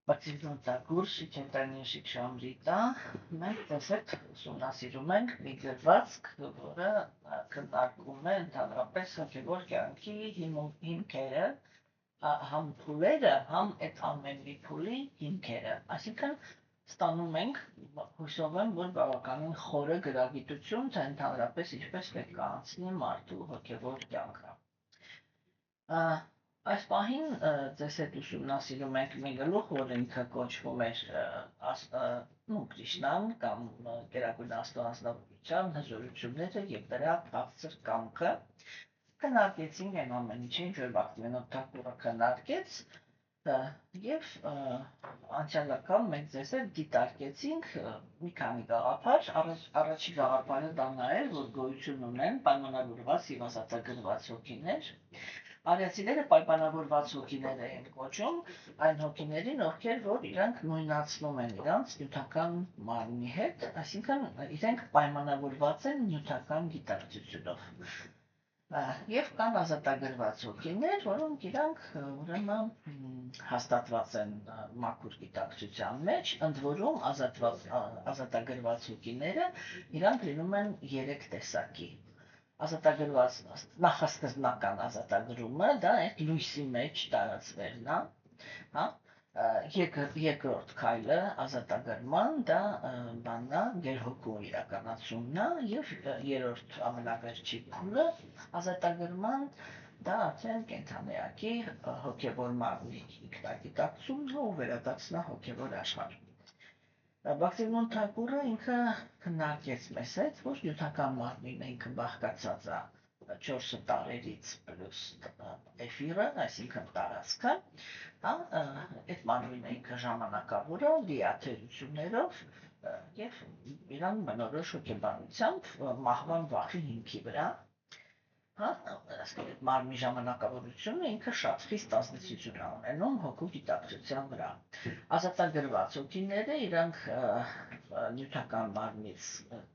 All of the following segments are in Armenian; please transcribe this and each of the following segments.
Բացիլոնտա կուրս շիչենտանիշիկ շամրիտա մենք ձեզ հետ ուսումնասիրում ենք մի գրվածք, որը քննարկում է ընդհանրապես հոգևոր կյանքի հիմքերը, համ փուլերը, համ այդ ամեն մի փուլի հիմքերը, այսինքն ստանում ենք, հուսով եմ, որ բավականին խորը գրագիտություն, թե ընդհանրապես ինչպես պետք է անցնի մարդու հոգևոր կյանքը։ Այս պահին ձեզ հետ ուսումնասիրում ենք մի գլուխ, որ ինքը կոչվում էր Կրիշնան կամ Գերագույն Աստծո անձնավորության հզորությունները եւ դրա բարձր կամքը։ Քննարկեցինք այն ամեն ինչը, ինչ որ Բաքվենոտ Թակուրը քննարկեց, եւ անցյալ անգամ մենք ձեզ հետ դիտարկեցինք մի քանի գաղափար, առաջին գաղափարը դա նա էր, որ գոյություն ունեն պայմանավորված եւ ազատագրված հոգիներ։ Արիացիները պայմանավորված հոգիներ են կոչում այն հոգիներին, ովքեր որ իրանք նույնացնում են իրանց նյութական մարմնի հետ, այսինքն իրենք պայմանավորված են նյութական գիտակցությունով։ Եվ կան ազատագրված հոգիներ, որոնք իրանք ուրեմն հաստատված են մաքուր գիտակցության մեջ, ընդ որում ազատագրված հոգիները իրանք լինում են 3 տեսակի։ Ազատագրված նախասկզբնական ազատագրումը, դա այդ լույսի մեջ տարածվելն է, հա, երկրորդ քայլը ազատագրման, դա բանն է, գերհոգու իրականացումն է, եւ երրորդ ամենավերջի փուլը ազատագրման, դա արդեն կենդանեակի հոգևոր մարմնի ինքնագիտակցումն ու վերադարձնա հոգևոր աշխարհ։ Բաքվենոտ Թակուրը ինքը քննարկեց մեզ հետ, որ նյութական մարմինը ինքը բաղկացած է 4 տարերից պլյուս էֆիրը, այսինքն տարածքը, այդ մարմինը ինքը ժամանակավոր է, լիաթերություններով եւ իրան բնորոշ հոգեբանությամբ մահվան վախի հիմքի վրա։ Մարմնի ժամանակավորությունը ինքը շատ խիստ ազդեցություն է ունենում հոգու գիտակցության վրա։ Ազատագրված հոգիները իրանք նյութական մարմնից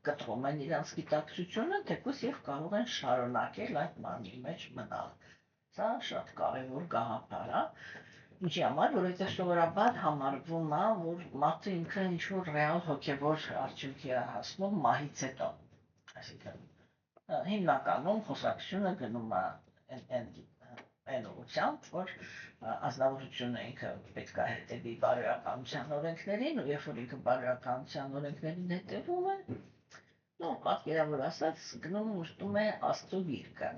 կտրում են իրանց գիտակցությունը, թեկուզ եւ կարող են շարունակել այդ մարմնի մեջ մնալ։ Սա շատ կարևոր գաղափար է։ Ինչի համար, որովհետեւ սովորաբար համարվում է, որ մարդը ինքը ինչ-որ ռեալ հոգևոր արդյունքի է հասնում մահից հետո։ Այսինքն հիմնականում խոսակցությունը գնում է այն ուղղությամբ, որ ազնվորությունը ինքը պետք է հետևի բարոյականության օրենքներին, ու երբ որ ինքը բարոյականության օրենքներին հետևում է, պատկերավոր ասած, գնում ուշտում է Աստծո գիրկը։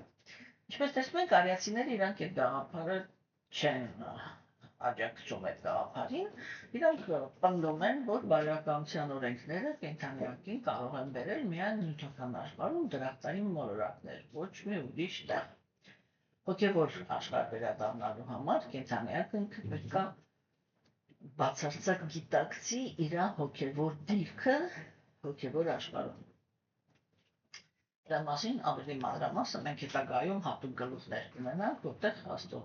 Ինչպես տեսնում եք, արիացիները իրանք այդ գաղափարը չեն աջակցում այդ գաղափարին, իրանք պնդում են, որ բարոյականության օրենքները կենդանեակին կարող են բերել միայն նյութական աշխարհում դրախտային մոլորակներ, ոչ մի ուրիշ տեղ։ Հոգևոր աշխարհ վերադառնալու համար կենդանեակը ինքը պետք է բացարձակ գիտակցի իր հոգևոր դիրքը հոգևոր աշխարհում։ Դրա մասին ավելի մանրամասն մենք հետագայում հատուկ գլուխներ կունենանք, որտեղ Աստծո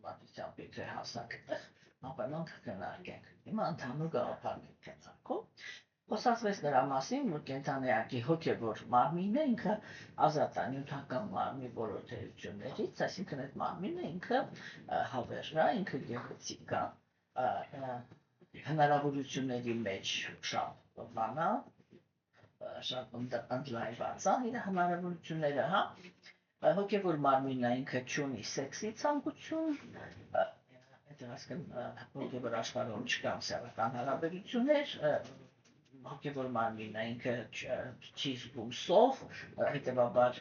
ուղղվածությամբ եթե հասանք այդտեղ, անպայման կքննարկենք։ Հիմա ընդհանուր գաղափարն ենք քննարկում։ Խոսացվեց նրա մասին, որ կենդանեակի հոգևոր մարմինը ինքը ազատ է նյութական մարմնի բոլոր թերություններից, այսինքն այդ մարմինը ինքը հավերժ է, ինքը գեղեցիկ է, հնարավորությունների մեջ շատ բան է, շատ ընդլայնված է իր հնարավորությունները, հա։ Հոգևոր մարմինը ինքը չունի սեքսի ցանկություն, հոգևոր աշխարհում չկան սեռական հարաբերություններ, հոգևոր մարմինը ինքը չի զգում սով, հետևաբար,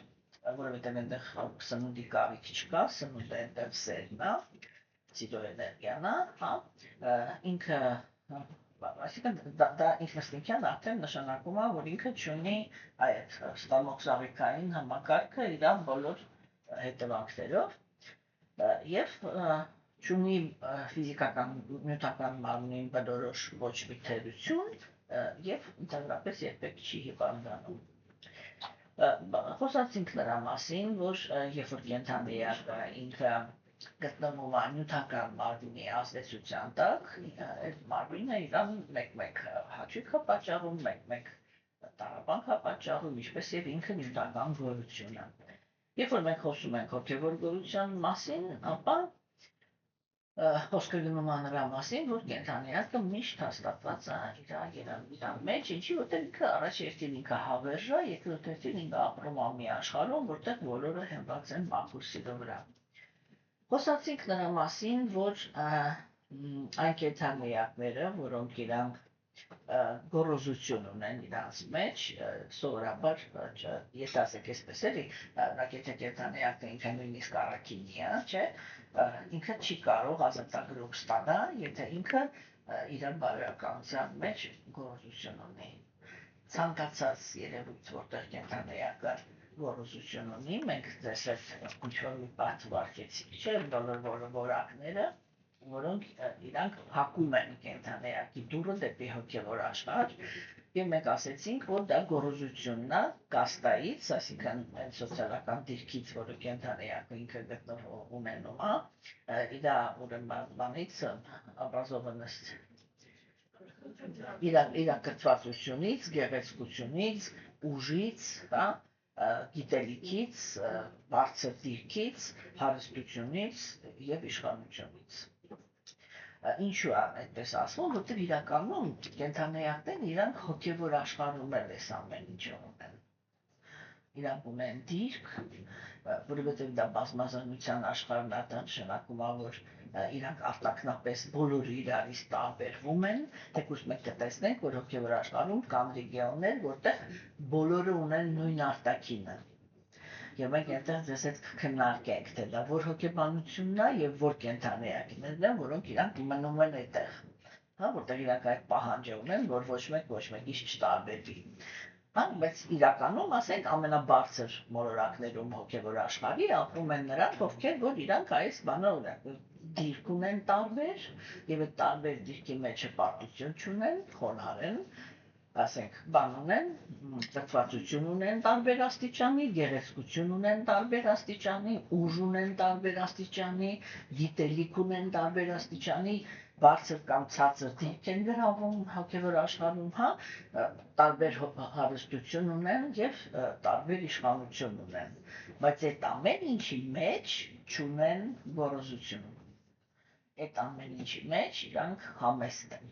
որովհետև այնտեղ սնունդի կարիք չկա, սնունդը այնտեղ սերն է, սիրո էներգիան է, հա, ինքը, այսինքն դա ինքնըստինքյան արդեն նշանակում է, որ ինքը չունի այդ ստամոքսաղիքային համակարգը իր բոլոր հետևանքներով եւ չունի ֆիզիկական նյութական մարմնին բնորոշ ոչ մի թերություն եւ ընդհանրապես երբեք չի հիվանդանում։ Խոսացինք նրա մասին, որ երբ որ կենդանեակը ինքը գտնվում է նյութական մարմնի ազդեցության տակ, այդ մարմինը իրան մեկ-մեկ հաճույք է պատճառում, մեկ-մեկ տառապանք է պատճառում, ինչպես եւ ինքը նյութական գոյությունը։ Երբ որ մենք խոսում ենք հոգևոր գոյության մասին, ապա խոսքը գնում է նրա մասին, որ կենդանիակը միշտ հաստատված է իր մեջ, ինչի որտեղ ինքը առաջ երկին ինքը հավերժ է, երկրորդին ինքը ապրում է մի աշխարհում, որտեղ բոլորը հենված են մաքուր սիրո վրա։ Խոսացինք նրա մասին, որ այն կենդանիակները, որոնք իրանք գոռոզություն ունեն իրանց մեջ, սովորաբար, ես ասեք այսպես էլի, եթե կենդանիակը ինքը նույնիսկ առաքինի է, չէ, ինքը չի կարող ազատագրում ստանալ, եթե ինքը իր բարոյականության մեջ գոռոզություն ունի։ Ցանկացած երևույթ, որտեղ կենդանիակը գոռոզություն ունի, մենք ձեզ հետ ինչ-որ մի բան վարկեցինք, չէ, բոլոր որակները, որոնք իրանք հակում են կենդանիակի դուռը դեպի հոգևոր աշխարհ, եւ մենք ասեցինք, որ դա գոռոզությունն է կաստայից, այսինքն այն սոցիալական դիրքից, որը կենդանիակը ինքը գտնվում ունենում է, իր ուրեմն բանից образованность իր կրթվածությունից, գեղեցկությունից, ուժից, հա, գիտելիքից, բարձր դիրքից, հարստությունից եւ իշխանությունից։ Ինչու է այդպես ասվում, որտեղ իրականում կենդանիակներն իրանք հոգևոր աշխարհում էլ էս ամեն ինչը ունեն։ Իրանք ունեն դիրք, որովհետև դա բազմազանության աշխարհն է, դա նշանակում է, որ իրանք արտաքնապես բոլորը իրարից տարբերվում են, թեկուզ մենք կտեսնենք, որ հոգևոր աշխարհում կան ռեգիոններ, որտեղ բոլորը ունեն նույն արտաքինը։ Եվ մենք այնտեղ ձեզ հետ քննարկենք, թե դա որ հոգեբանությունն է եւ որ կենդանիակներն են, որոնք իրանք մնում են այդտեղ։ Հա, որտեղ իրանք այդ պահանջը ունեն, որ ոչ մեկից չտարբերվի։ Հա, բայց իրականում, ասենք, ամենաբարձր մոլորակներում հոգևոր աշխարհի ապրում են նրանք, ովքեր որ իրանք այս բանը ունեն, դիրք ունեն տարբեր, եւ այդ տարբեր դիրքի մեջ հպարտություն չունեն, խոնարհ են, ասենք, բան ունեն, կրթվածություն ունեն տարբեր աստիճանի, գեղեցկություն ունեն տարբեր աստիճանի, ուժ ունեն տարբեր աստիճանի, գիտելիք ունեն տարբեր աստիճանի, բարձր կամ ցածր դիրք են գրավում հոգևոր աշխարհում, հա, տարբեր հարստություն ունեն եւ տարբեր իշխանություն ունեն, բայց այդ ամեն ինչի մեջ չունեն գոռոզություն։ Այդ ամեն ինչի մեջ իրանք համեստ են։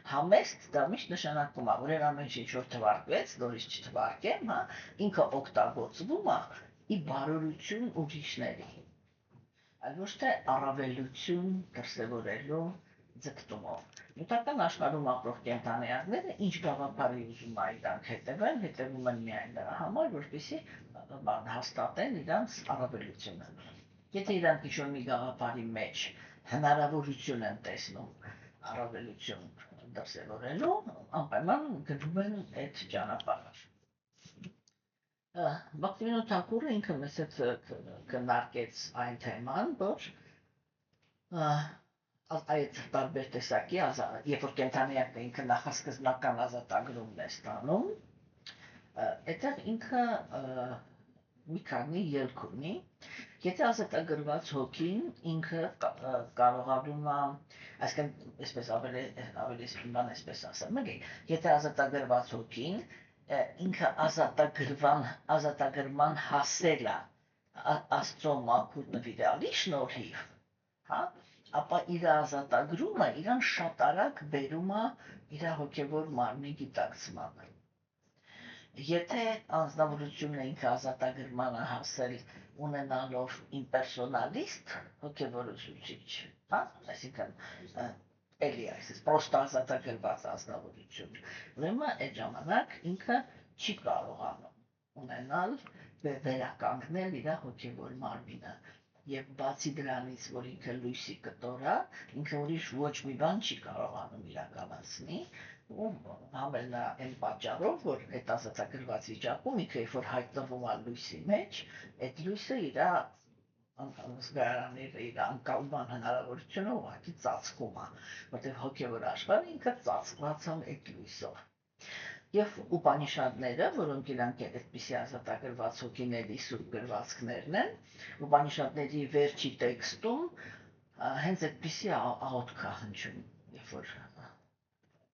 Համեստ դա միշտ նշանակում է, որ այն ամեն ինչ որ թվարկվեց, նորից չթվարկեմ, հա, ինքը օգտագործվում է ի բարօրություն ուրիշների, այլ ոչ թե առավելություն դրսևորելու ձգտումով։ Նյութական աշխարհում ապրող կենդանիակները ինչ գաղափարի ուզում է իրանք հետևում են միայն դրա համար, որպեսզի հաստատեն իրանց առավելությունը։ Եթե իրանք ինչ-որ մի գաղափարի մեջ հնարավորություն են տեսնում առավելություն դրսևորելու, անպայման գնում են այդ ճանապարհը։ Բաքտիմիրոն Թակուրը ինքը մեզ հետ քննարկեց այն թեման, որ այդ տարբեր տեսակի, երբ որ կենդանիակը ինքը նախասկզբնական ազատագրումն է ստանում, այդտեղ ինքը մի քանի ելք ունի, եթե ազատագրված հոգին ինքը կարողանում է, այսինքն այսպես ավելի բան այսպես ասեմ, եթե ազատագրված հոգին ինքը ազատագրման հասել է Աստծո մաքուր նվիրալի շնորհիվ, հա, ապա իր ազատագրումը իրան շատ արագ բերում է իր հոգևոր մարմնի գիտակցմանը։ Եթե անձնավորությունը ինքը ազատագրմանը հասել ունենալով իմպերսոնալիստ հոգևոր ուսուցիչ, հա, այսինքն էլի այսպես պրոստը ազատագրված անձնավորություն, ուրեմն այդ ժամանակ ինքը չի կարողանում ունենալ վերականգնել իր հոգևոր մարմինը։ Եվ բացի դրանից, որ ինքը լույսի կտոր է, ինքը ուրիշ ոչ մի բան չի կարողանում իրականացնի, ու համել նա այն պատճառով, որ այդ ազատագրված վիճակում ինքը երբ որ հայտնվում է լույսի մեջ, այդ լույսը իր զգարանները իր անկալման հնարավորությունը ուղղակի ծածկում է, որտեղ հոգևոր աշխարհը ինքը ծածկված է այդ լույսով։ Եվ Ուպանիշադները, որոնք իրանք այդպիսի ազատագրված հոգիների սուրբ գրվածքներն են, Ուպանիշադների վերջի տեքստում հենց այդպիսի աղոթք է հնչում, երբ որ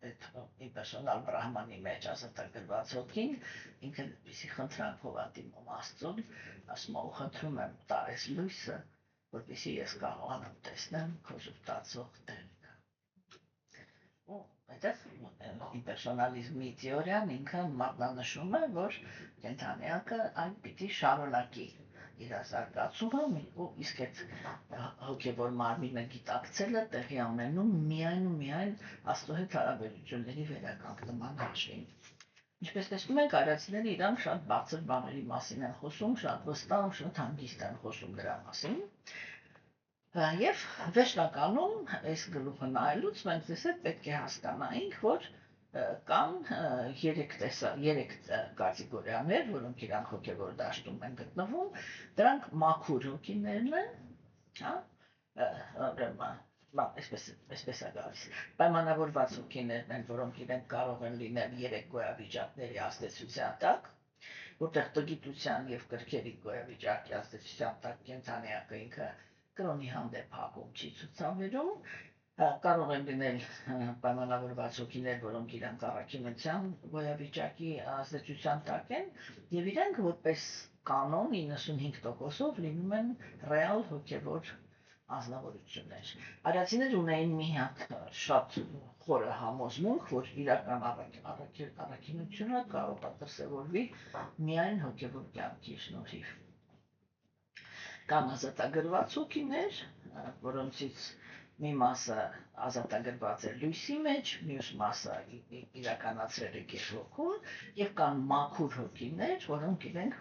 այդ իմպերսոնալ բրահմանի մեջ ազատագրված հոգին ինքը այդպիսի խնդրանքով է դիմում Աստծուն, ասում է՝ խնդրում եմ, տար ես լույսը, որպեսզի ես կարողանամ տեսնեմ քո ժպտացող տեղը։ Ու այդտեղ իմպերսոնալիզմի թեորիան ինքը մատնանշում է, որ կենդանիակը այն պիտի շարունակի իր զարգացումը, ու իսկ այդ հոգևոր մարմինը գիտակցելը տեղի ունենում միայն ու միայն Աստծո հետ հարաբերությունների վերականգնման հաշվին։ Ինչպես տեսնում ենք, արիացիները իրանք շատ բարձր բաների մասին են խոսում, շատ վստահ ու շատ հանգիստ են խոսում դրա մասին։ Եվ վերջնականում այս գլուխը նայելուց մենք ձեզ հետ պետք է հասկանայինք, որ կան երեք կատեգորիաներ, որոնք իրանք հոգևոր դաշտում են գտնվում, դրանք մաքուր հոգիներն են, այսպես է գալիս, պայմանավորված հոգիներն են, որոնք իրենք կարող են լինել երեք գոյավիճակների ազդեցության տակ, որտեղ տգիտության և կրքերի գոյավիճակի ազդեցության տակ կենդանիակը ինքը կրոնի հանդեպ հակում չի ցուցաբերում, կարող են լինել պայմանավորված հոգիներ, որոնք իրանք առաքինության գոյավիճակի ազդեցության տակ են, եւ իրենք որպես կանոն 95%-ով լինում են ռեալ հոգևոր անձնավորություններ։ Արիացիները ունեին մի հատ շատ խորը համոզմունք, որ իրական առաքինությունը կարող է դրսևորվի միայն հոգևոր կյանքի շնորհիվ։ Կան ազատագրված հոգիներ, որոնցից մի մասը ազատագրված է լույսի մեջ, մյուս մասը իրականացրել է գեշոքում, եւ կան մաքուր հոգիներ, որոնք իրենք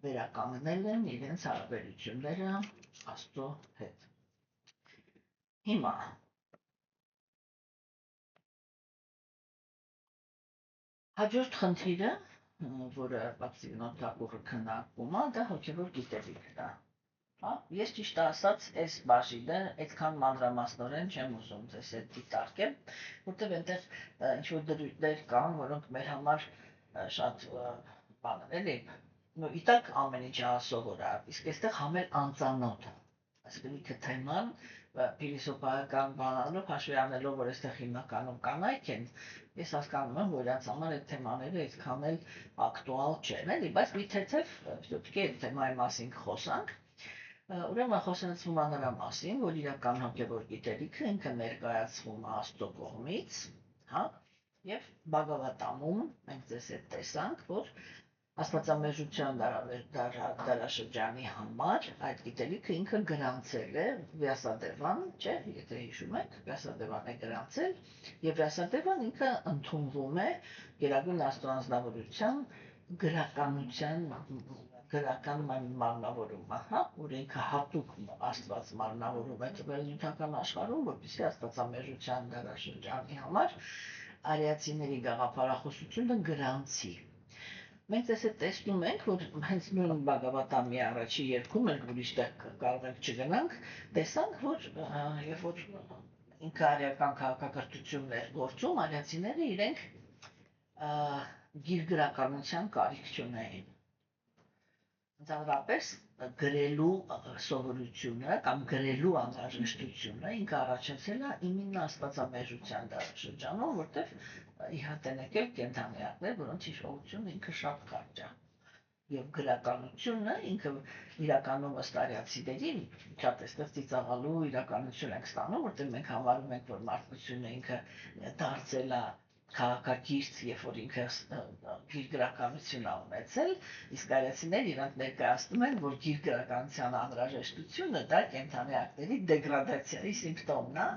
վերականգնել են իրենց հարաբերությունները Աստծո հետ։ Հիմա հաջորդ խնդիրը, որը Պապսիվնոտ Թակուռը քննարկում է, դա հոգևոր գիտելիքն է։ Ես ճիշտ ասած այս բաժինը այդքան մանրամասնորեն չեմ ուզում ձեզ հետ դիտարկել, որտեղ այնտեղ ինչ-որ դրույթներ կան, որոնք մեր համար շատ բան են, էլի, իտակ ամեն ինչը սովոր է, իսկ այստեղ համել անծանոթ է, այսինքն ինքը թեման փիլիսոփայական բանալով հաշվի առնելով, որ այստեղ հիմնականում կանայք են, ես հասկանում եմ, որ իրաց համար այդ թեմաները այդքան էլ ակտուալ չեն, էլի, բայց մի թեթև պետք է այդ թեմայի մասին խոսանք։ Ուրեմն խոսեցվում է նրա մասին, որ իրական հոգևոր գիտելիքը ինքը ներկայացվում է Աստծո կողմից, եւ Բագավատամում մենք ձեզ հետ տեսանք, որ աստվածամեժության դարաշրջանի համար այդ գիտելիքը ինքը գրանցել է Վյասադևան, չէ, եթե հիշում եք, Վյասադևան է գրանցել, եւ Վյասադևան ինքը ընդունվում է Գերագույն Աստվածանձնավորության գրական մարմնավորումը, որ ինքը հատուկ Աստված մարմնավորում է տվել նյութական աշխարհում, որպեսզի աստվածամեժության դարաշրջանի համար արիացիների գաղափարախոսությունը գրանցի։ Մենք դες հետ տեսնում ենք, որ հենց նույն Բագավատամի առաջի երկում ենք, ուրիշ տեղ կարող ենք չգնանք, տեսանք, որ երբ որ ինքը արիական քաղաքակրթությունն էր գործում, արիացիները իրենք գիրգրականության կարիք չունեին։ Ընդհանրապես գրելու սովորությունը կամ գրելու անհրաժեշտությունը ինքը առաջացել է իմенно աստվածամեժության դարաշրջանում, որտեղ ի հատ են եկել կենդանիակներ, որոնց հիշողությունը ինքը շատ կարճ է։ Եվ գրականությունը ինքը իրականում ըստ արիացիների շատ էստեղ ծիծաղալու իրականություն ենք ստանում, որտեղ մենք համարում ենք, որ մարդկությունը ինքը դարձել է քաղաքակիրթ, երբ որ ինքը գիրգրականություն է ունեցել, իսկ արիացիները իրանք ներկայացնում են, որ գիրգրականության անհրաժեշտությունը դա կենդանիակների դեգրադացիայի սիմպտոմն է,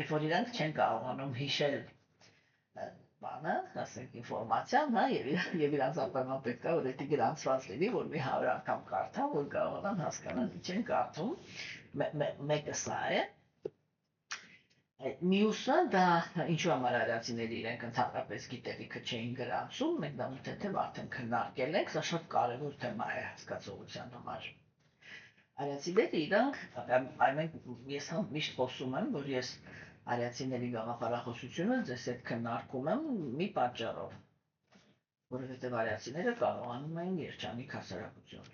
երբ որ իրանք չեն կարողանում հիշել բանը, ասենք ինֆորմացիան, եւ իրանք ապայման պետք է որ դա գրանցված լինի, որ մի 100 անգամ կարդա, որ կարողանան հասկանալ ինչ են կարդում, մեկը սա է։ Մյուսը դա ինչու համար արիացիները իրենք ընդհանրապես գիտելիքը չէին գրանցում, մենք դա մի թեթև արդեն քննարկել ենք, սա շատ կարևոր թեմա է հասկացողության համար։ Արիացիները իրանք, ես միշտ խոսում եմ, որ ես արիացիների գաղափարախոսությունը ձեզ հետ քննարկում եմ մի պատճառով, որովհետև արիացիները կարողանում են երջանիկ հասարակություն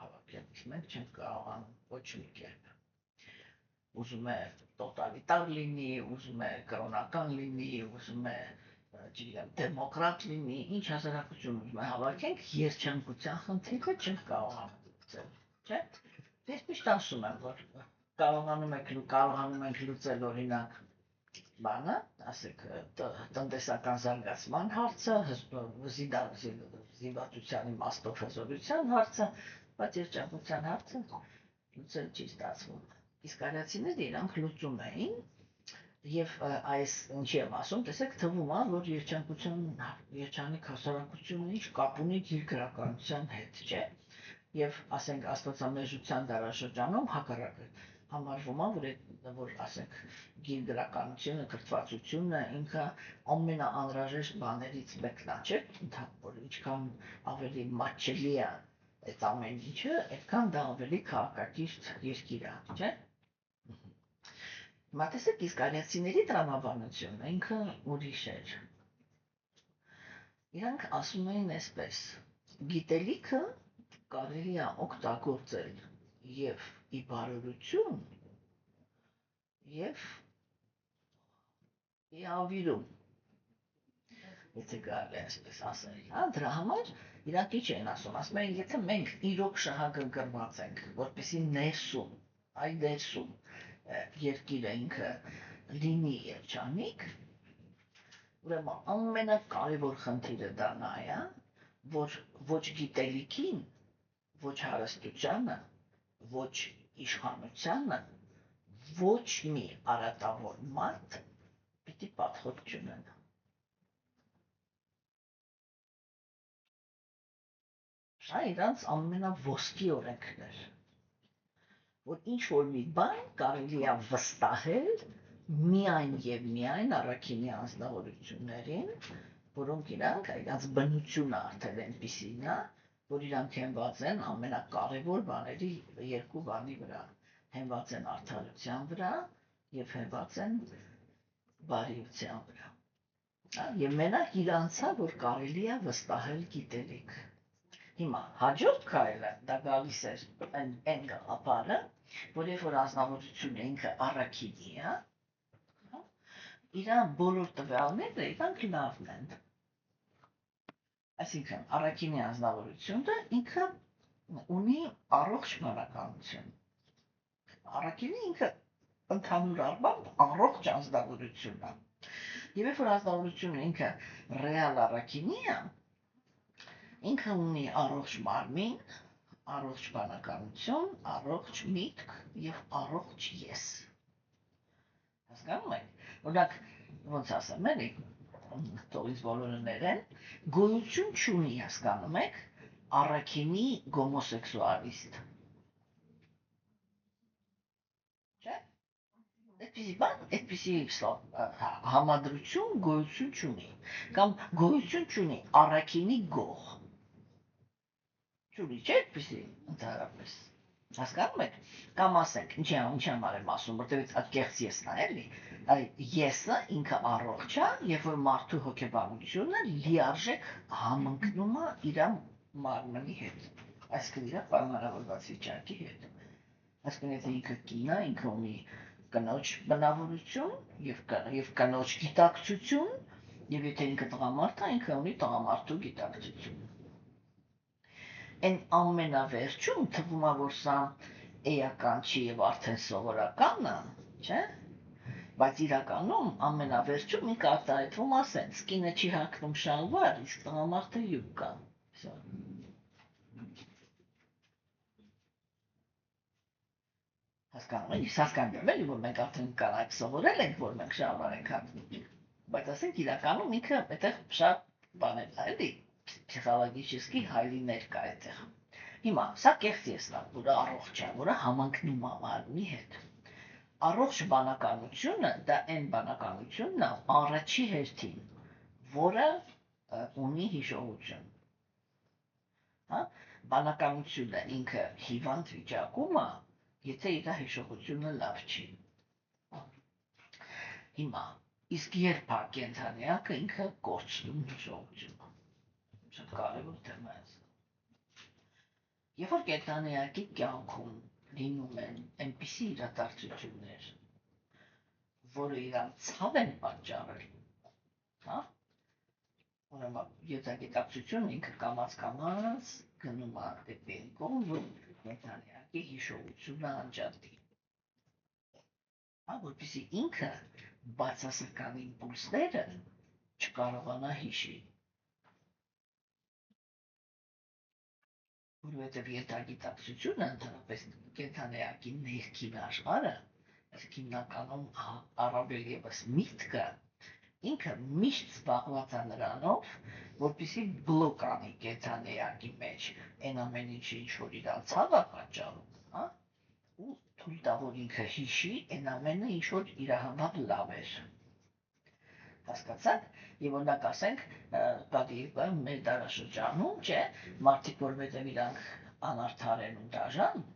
հավաքել, իսկ մենք չենք կարողանում ոչ մի կերպ։ Ուզում է տոտալիտար լինի, ուզում է կրոնական լինի, ուզում է դեմոկրատ լինի, ինչ հասարակություն ուզում է հավաքենք, երջանկության խնդիրը չենք կարողանում լուծել, չէ՞։ Ես միշտ ասում եմ, որ կարողանում ենք լուծել օրինակ բանը, ասեք տնտեսական զարգացման հարցը, զինվորության իմաստով հզորության հարցը, բայց երջանկության հարցը լուծել չի ստացվում։ Իսկ արիացիները իրանք լուծում էին եւ այս ինչի եմ ասում, տեսեք թվում է, որ երջանիկ հասարակությունը ինչ կապ ունի իր գրականության հետ, չէ՞։ Եվ ասենք աստվածամեժության դարաշրջանում հակառակը համարվում է, որ ասենք գիր գրականությունը, կրթվածությունը ինքը ամենաանհրաժեշտ բաներից մեկն է, չէ՞, որ ինչքան ավելի մատչելի է այդ ամեն ինչը, այդքան դա ավելի քաղաքակիրթ երկիր է, չէ՞։ Հիմա տեսեք, իսկ արիացիների տրամաբանությունը ինքը ուրիշ էր։ Իրանք ասում էին այսպես. գիտելիքը կարելի է օգտագործել եւ ի բարօրություն եւ ի ավիրում, եթե կարելի է այսպես ասել, հա, դրա համար իրանք ինչ են ասում են, եթե մենք իրոք շահագրգռված ենք, որպեսզի ներսում երկիրը ինքը լինի երջանիկ, ուրեմն ամենակարևոր խնդիրը դա նա է, որ ոչ գիտելիքին, ոչ հարստությանը, ոչ իշխանությանը, ոչ մի արատավոր մարդ պիտի պատխոտ չունենա։ Սա իրանց ամենաոսկի օրենքն էր, որ ինչ-որ մի բան կարելի է վստահել միայն եւ միայն առաքինի անձնավորություններին, որոնք իրանց բնությունը արդեն այնպիսին է, որ իրանք հենված են ամենակարևոր բաների երկու բանի վրա, հենված են արդարության վրա եւ հենված են բարիության վրա։ Եվ մենակ իրանց է, որ կարելի է վստահել գիտելիք։ Հիմա հաջորդ քայլը դա գալիս էր այն գաղափարը, որ երբ որ անձնավորությունը ինքը առաքինի է, իրան բոլոր տվյալները իրանք լավն են։ Այսինքն առաքինի անձնավորությունը ինքը ունի առողջ բանականություն։ Առաքինի ինքը ընդհանուր առմամբ առողջ անձնավորություն է։ Եվ երբ որ անձնավորությունը ինքը ռեալ առաքինի է, ինքը ունի առողջ մարմին, առողջ բանականություն, առողջ միտք եւ առողջ ես։ Հասկանում եք։ Օրինակ, ոնց ասեմ, էլի, թող ինձ բոլորը ներեն, գոյություն չունի, հասկանում եք, առաքինի գոմոսեքսուալիստ։ Չէ՞։ Այդպիսի բան, այդպիսի համադրություն գոյություն չունի, կամ գոյություն չունի առաքինի գող։ Չունի, չէ՞ այդպիսի ընդհանրապես։ Հասկանում եք, կամ ասենք, ինչ համար եմ ասում, որտեղից ակեղծ եսն է, էլի, եսը ինքը առողջ է, երբ որ մարդու հոգեբանությունը լիարժեք համընկնում է իր մարմնի հետ, այսինքն իր պայմանավորված վիճակի հետ։ Այսինքն եթե ինքը կին է, ինքը ունի կնոջ բնավորություն եւ կնոջ գիտակցություն, եւ եթե ինքը տղամարդ է, ինքը ունի տղամարդու գիտակցություն։ Այն ամենավերջում թվում է, որ սա էական չի եւ արդեն սովորական է, չէ՞։ Բայց իրականում ամենավերջում ինքը արտահայտվում է ասենց. կինը չի հագնում շալվար, իսկ տղամարդը յուբկա։ Հասկանում եք, հասկանում եք, որ մենք արդեն կանայք սովորել ենք, որ մենք շալվար ենք հագնում։ Բայց ասենք իրականում ինքը այդտեղ շատ բան է, էլի, պսիխոլոգիչեսկի հայլիներ կա այդտեղ։ Հիմա, սա կեղծ եսն է, որը առողջ է, որը համընկնում է մարմնի հետ։ Առողջ բանականությունը դա այն բանականությունն է առաջի հերթին, որը ունի հիշողություն։ Հա, բանականությունը ինքը հիվանդ վիճակում է, եթե իր հիշողությունը լավ չի։ Հիմա, իսկ երբ է կենդանիակը ինքը կորցնում հիշողությունը։ Շատ կարևոր թեմա է։ Երբ որ կենդանիակի կյանքում լինում են այնպիսի իրադարձություններ, որը իրան ցավ են պատճառել, հա, ուրեմն եզակետակցությունը ինքը կամաց գնում է դեպի կողմ, որ կենթանիակի հիշողությունը անջատի։ Որպեսզի ինքը բացասական իմպուլսները չկարողանա հիշի։ Որովհետև ենթագիտակցությունը ընդհանրապես կենթանիակի ներքին աշխարհը, իսկ հիմնականում առավել ևս միտքը, ինքը միշտ զբաղված է նրանով, որպեսզի բլոկ անի կենթանիակի մեջ այն ամեն ինչը, ինչ որ իրան ցավ է պատճառում, հա, ու թույլ տա, որ ինքը հիշի այն ամենը, ինչ որ իր համար լավ էր։ Հասկացաք, եւ օրինակ ասենք, մեր դարաշրջանում, չէ, մարդիկ որովհետեւ իրանք անարդար են ու դաժան,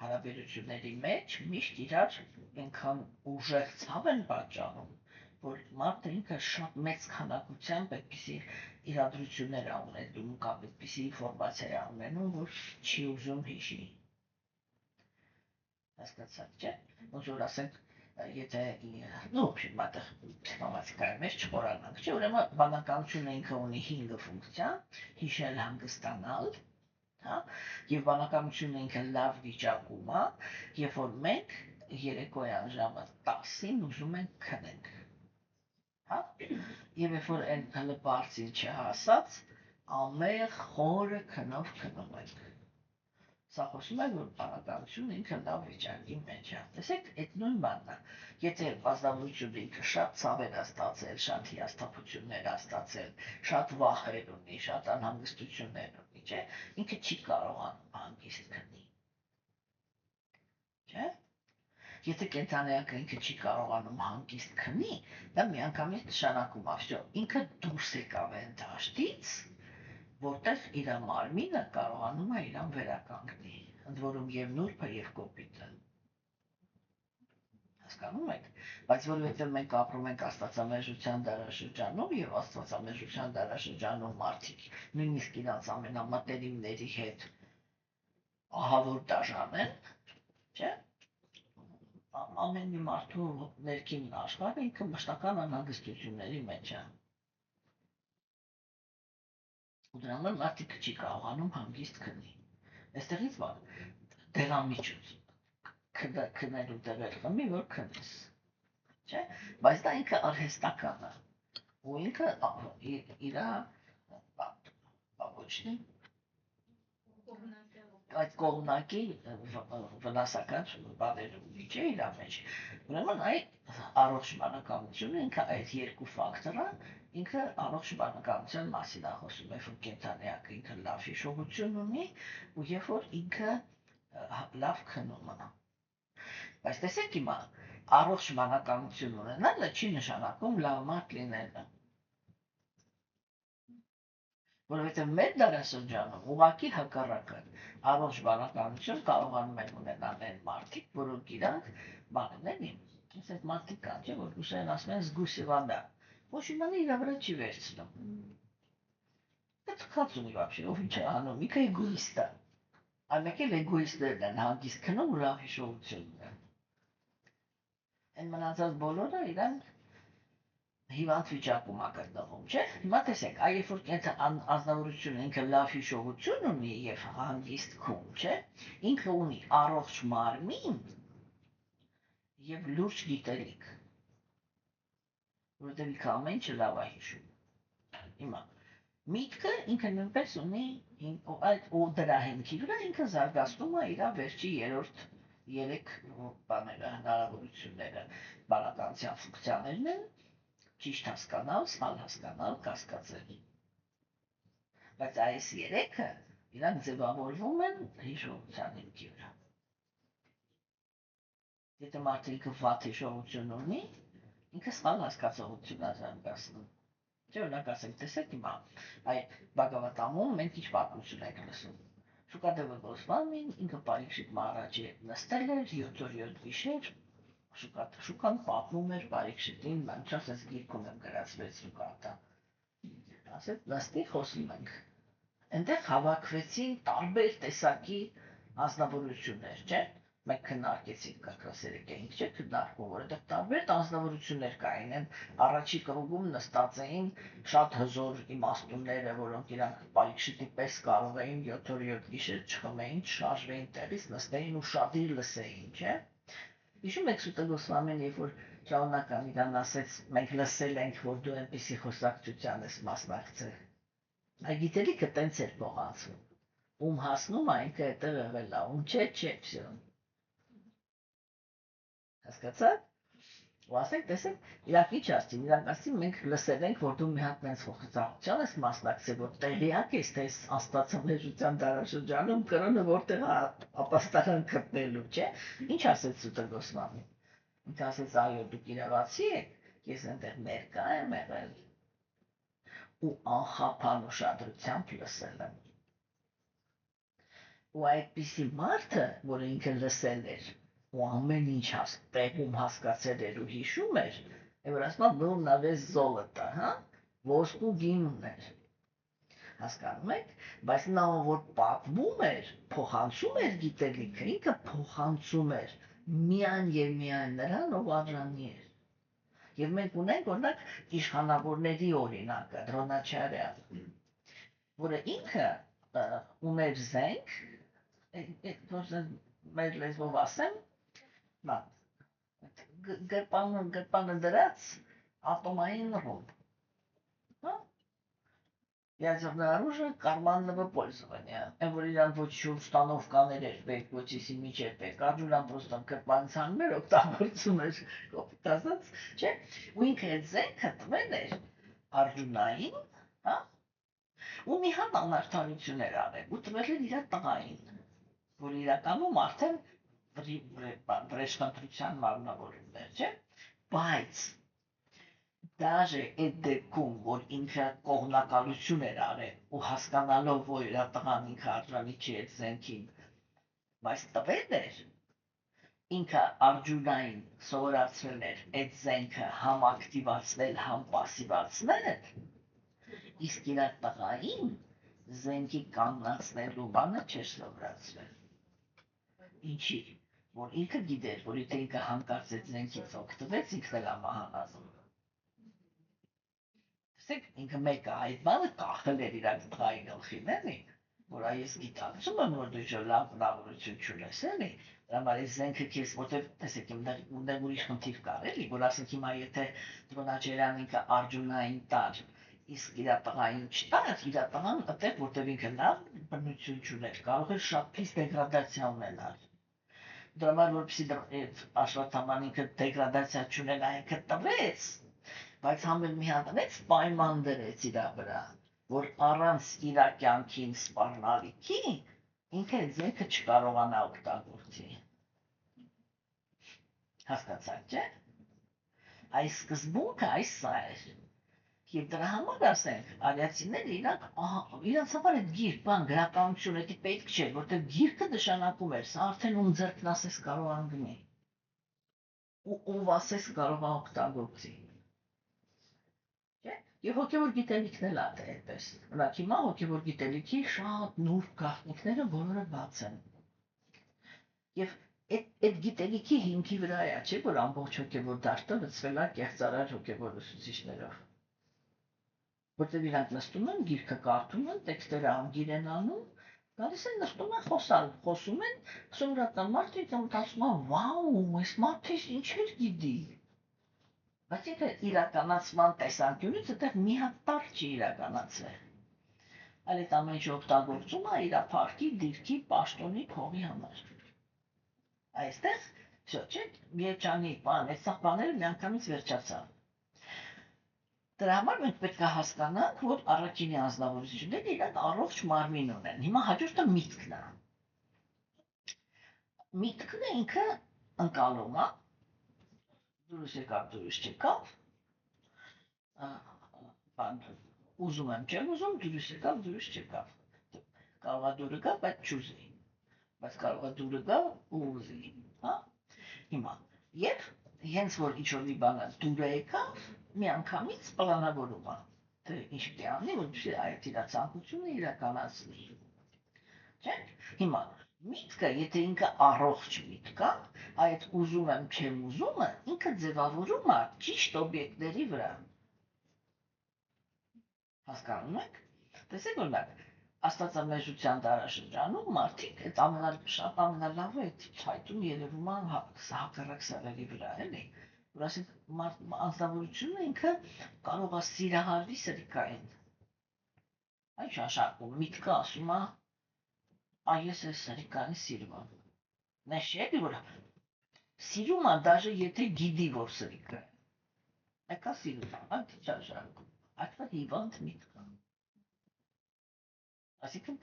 հարաբերությունների մեջ միշտ իրար այնքան ուժեղ ցավ են պատճառում, որ մարդը ինքը շատ մեծ քանակությամբ այդպիսի իրադրություններ է ունենում, կամ այդպիսի ինֆորմացիա է ունենում, որ չի ուզում հիշի։ Հասկացաք, չէ, ոնց որ ասենք, եթե մատը ինֆորմատիկայի մեջ չխորանանք, չէ, ուրեմն բանականությունը ինքը ունի 5 ֆունկցիա, հիշել, հանգստանալ, հա, եւ բանականությունը ինքը լավ վիճակում է, երբ որ մենք երեկոյան ժամը 10-ին ուզում ենք քնենք, հա, եւ երբ որ այն հələ բարձին չհասած, ամեղ խորը քնով քնում ենք։ Սա խոսում է, որ բանականությունը ինքը լավ վիճակի մեջ է։ Տեսեք, այդ նույն բանն է։ Եթե ազնվությունը ինքը շատ ցավեր է ստացել, շատ հիասթափություններ է ստացել, շատ վախեր ունի, շատ անհանգստություններ ունի, չէ, ինքը չի կարողանում հանգիստ քնի։ Չէ՞։ Եթե կենթանիակը ինքը չի կարողանում հանգիստ քնի, դա միանգամից նշանակում է, всё, ինքը դուրս եկավ այն դաշտից, որտեղ իր մարմինը կարողանում է իրան վերականգնի, ընդ որում եւ նուրբը եւ կոպիտը։ Հասկանում եք, բայց որովհետեւ մենք ապրում ենք աստվածամեժության դարաշրջանում եւ աստվածամեժության դարաշրջանում մարդիկ նույնիսկ իրենց ամենամտերիմների հետ ահավոր դաժան են, չէ՞։ Ամեն մի մարդու ներքին աշխարհը ինքը մշտական անհանգստությունների մեջ է։ Ու դրա համար մարդիկ չի կարողանում հանգիստ քնի։ Այստեղից բան, դեղամիջոց քնելու դեղեր խմի, որ քնես, չէ՞, բայց դա ինքը արհեստական է, ու ինքը իրա ոչ այդ կողմնակի վնասական բաներ ունի, չէ, իրա մեջ։ Ուրեմն այդ առողջ բանականությունը ինքը այդ երկու ֆակտորը ինքը առողջ բանականության մասին է խոսում, երբ որ կենթանիակը ինքը լավ հիշողություն ունի ու երբ որ ինքը լավ քնում է։ Բայց տեսեք հիմա, առողջ բանականություն ունենալը չի նշանակում լավ մարդ լինելը։ Որովհետև մեր դարաշրջանում ուղղակի հակառակը առողջ բանականություն կարողանում են ունենալ այն մարդիկ, որոնք իրանք բաներ են, այդ մարդիկ կան, չէ, որ ուշեն ասում են զգույշ վանդա, ոչ իմանը իրա վրա չի վերցնում։ Это как ունի вообще, ով ինչ է անում, ինքը էգոիստ է։ Այլ մեկ էլ էգոիստներն են հանգիստ քնում ու լավ հիշողություն ունեն։ Այն մնացած բոլորը իրանք հիվանդ վիճակում է գտնվում, չէ՞։ Հիմա տեսեք, երբ որ անձնավորությունը ինքը լավ հիշողություն ունի եւ հանգիստ քում, չէ՞, ինքը ունի առողջ մարմին եւ լուրջ գիտելիք, որովհետեւ ինքը ամեն ինչ լավ է հիշում։ Հիմա միտքը ինքը նույնպես ունի ու դրա հիմքի վրա ինքը զարգացնում է իր վերջի 3 բաները, հնարավորությունները, բանականության ֆունկցիաներն են, ճիշտ հասկանալ, սխալ հասկանալ, կասկածել։ Բայց այս 3-ը իրանք ձևավորվում են հիշողության հիմքի վրա։ Եթե մարդը ինքը վատ հիշողություն ունի, ինքը սխալ հասկացողություն է զարգացնում։ Չէ, օրինակ ասենք, տեսեք հիմա, այդ Բագավատամում մենք ինչ պատմություն ենք լսում։ Շուկադևը Գոսվամին ինքը Պարիքշիտ Մահարաջի հետ նստել էր 7-7 գիշեր, շուկան պատմում էր Պարիքշիտին, մանչ ասես գիրքում եմ գրացվեց շուկատա։ Ասեց նստի խոսում ենք։ Այնտեղ հավաքվեցին տարբեր տեսակի անձնավորություններ, չէ՞։ մենք քննարկեցինք как раз երեկ չէ քննարկում, որովհետև տարբեր անձնավորություններ կային, են առաջի կրուգում նստած էին շատ հզոր իմաստունները, որոնք իրանք պալիքշիտի պես կարող էին 7 օր 7 գիշեր չխմեին, չշարժվեին տեղից, նստեին ու շատիր լսեին, չէ։ Հիշում եք Սուտը Գոսվամին, երբ որ շարունական իրան ասեց, մենք լսել ենք, որ դու այնպիսի խոսակցության ես մասնակցել։ Այ գիտելիքը տենց էր փոխանցվում։ Ում հասնում այնքը հետև եղել է, ում չէ, վсё։ Հասկացա՞ք։ Ու ասենք, տեսեք, իրանք ինչ ասցին, իրանք ասցին, մենք լսել ենք, որ դու մի հատ նենց խոսակցության ես մասնակցել, որ տեղյակ ես, թե աստվածամեժության դարաշրջանում կրոնը որտեղ է ապաստարան գտնելու, չէ։ Ինչ ասեց Սուտը Գոսվամին։ Ինքը ասեց, այո, դուք իրավացի եք, ես այնտեղ ներկա եմ եղել ու անխափան ուշադրությամբ լսել եմ։ Ու այդպիսի մարդը, որը ինքը լսել էր, ու ամեն ինչ տեղում հասկացել էր ու հիշում էր, որ ասում был на вес золота, հա, ոսկու գին ուներ։ Հասկանում եք, բայց նա որ պատմում էր, փոխանցում էր գիտելիքը, ինքը փոխանցում էր միայն եւ միայն նրան, ով արժանի էր։ Եվ մենք ունենք օրինակ իշխանավորների օրինակը, Դրոնաչարյան, որը ինքը ուներ զենք, մեր լեզվով ասեմ, գրպանը դրած ատոմային ռումբ. Ядерное оружие карманного пользования. Որ իրան ոչ ուստանովկաներ էր պետք, ոչիսի միջև պետք, Աջունան պրոստը կրպանցաններ օգտագործում էր, կոպիտ ասած, չէ, ու ինքը այդ զենքը տվել էր Աջունային, հա, ու մի հատ անարդարություն էր արել, ու տվել էր իր տղային, որ իրականում արդեն վրեժխնդրության մարմնավորումներ, չէ, բայց դաժե այդ դեպքում, որ ինքը կողմնակալություն էր արել ու հասկանալով, որ իր տղան ինքը արժանի չի այդ զենքին, բայց տվել էր, ինքը Աջունային սովորացրել էր այդ զենքը համ ակտիվացնել, համ պասիվացնել, իսկ իր տղային զենքի կանգնացնելու բանը չէր սովորացրել։ Ինչի, որ ինքը գիտեր, որ եթե ինքը հանկարծ այդ զենքից օգտվեց, ինքն էլ է մահանալու։ Ինքը մեկը այդ բանը կախել էր իր տղայի գլխին, էլի, որ այս գիտակցում եմ, որ դու լավ բնավորություն չունես, էլի, դրա համար այս զենքը քեզ, որտեղ տեսեք, այնտեղ ուրիշ խնդիր կար, էլի, որ ասենք հիմա եթե Դրոնաչարյանն ինքը Աջունային տար, իսկ իր տղային չտար, իր տղան այդտեղ, որտեղ ինքը լավ բնություն չուներ, կարող էր շատ փիս դեգրադացիա ունենալ։ Դրա համար որպեսզի Աշրաթաման ինքը դեգրադացիա չունենա, ինքը տվեց, բայց համել մի հատ մեծ պայման դրեց իր վրա, որ առանց իր կյանքին սպառնալիքի ինքը այդ զենքը չկարողանա օգտագործի։ Հասկացաք, չէ՞։ Այս սկզբունքը այս սա էր։ Եվ դրա համար ասենք, արիացիները իրանց համար այդ գիրք, բան, գրականություն, դա պետք չէր, որտեղ գիրքը նշանակում էր, սա արդեն ում ձեռքն ասես կարող անգնի։ Ու ով ասես կարող է օգտագործի։ Եվ հոգևոր գիտելիքն էլ է այդպես։ Օրինակ հիմա հոգևոր գիտելիքի շատ նուրբ գաղտնիքները բոլորը բաց են։ Եվ այդ գիտելիքի հիմքի վրա է, չէ՞ որ ամբողջ հոգևոր դաշտը լցվել է կեղծարար հոգևոր ուսուցիչներով։ Որտեղ իրանք նստում են, գիրքը կարդում են, տեքստերը անգիր են անում, գալիս են նստում են խոսալ, խոսում են, սովորական մարդիկ ասում են, վաու, այս մարդը ինչեր գիտի։ Բայց ինքը իրականացման տեսանկյունից այդտեղ մի հատ տար չի իրականացվել։ Այլ այդ ամեն ինչ օգտագործում է իր փառքի, դիրքի, պաշտոնի, փողի համար։ Այստեղ, չէ, Միեջանի բան, այդ սա բաները միանգամից վերջացան։ Դրա համար մենք պետք է հասկանանք, որ առաքինի անձնավորությունները իրար առողջ մարմին ունեն։ Հիմա հաջորդը միտքն է։ Միտքն ինքը ընկալում է, դուրս եկավ, դուրս չեկավ, ուզում եմ, չեմ ուզում, դուրս եկավ, դուրս չեկավ։ Կարող է դուրը գա, բայց չուզի, բայց կարող է դուրը գա ու ուզի, հա։ Հիմա, և հենց որ ինչ-որ մի բանը դուրը եկավ, միանգամից պլանավորում է, թե ինչ պետք է անի, որպեսզի այդ իր ցանկությունը իրականացնի։ Չէ՞։ Հիմա, Միտքը, եթե ինքը առողջ միտք է, այդ ուզում եմ, չեմ ուզումը, ինքը ձևավորում է ճիշտ օբյեկտների վրա։ Հասկանում եք։ Տեսեք, օրինակ, աստվածամեժության դարաշրջանում մարդիկ այդ շատ ամենալավը այդ ցայտուն երևում է հակառակ սարերի վրա, էլի։ Որ ասենք անձնավորությունը ինքը կարող է սիրահարվի սրիկային։ Այն շաշակում միտքը ասում է այս է սրիկային սիրում եմ։ Նշեք, որ սիրում է դաժե եթե գիտի, որ սրիկը։ Եկա սիրում է, այդ շաշակում։ Այդ հիվանդ միտք է։ Այսինքն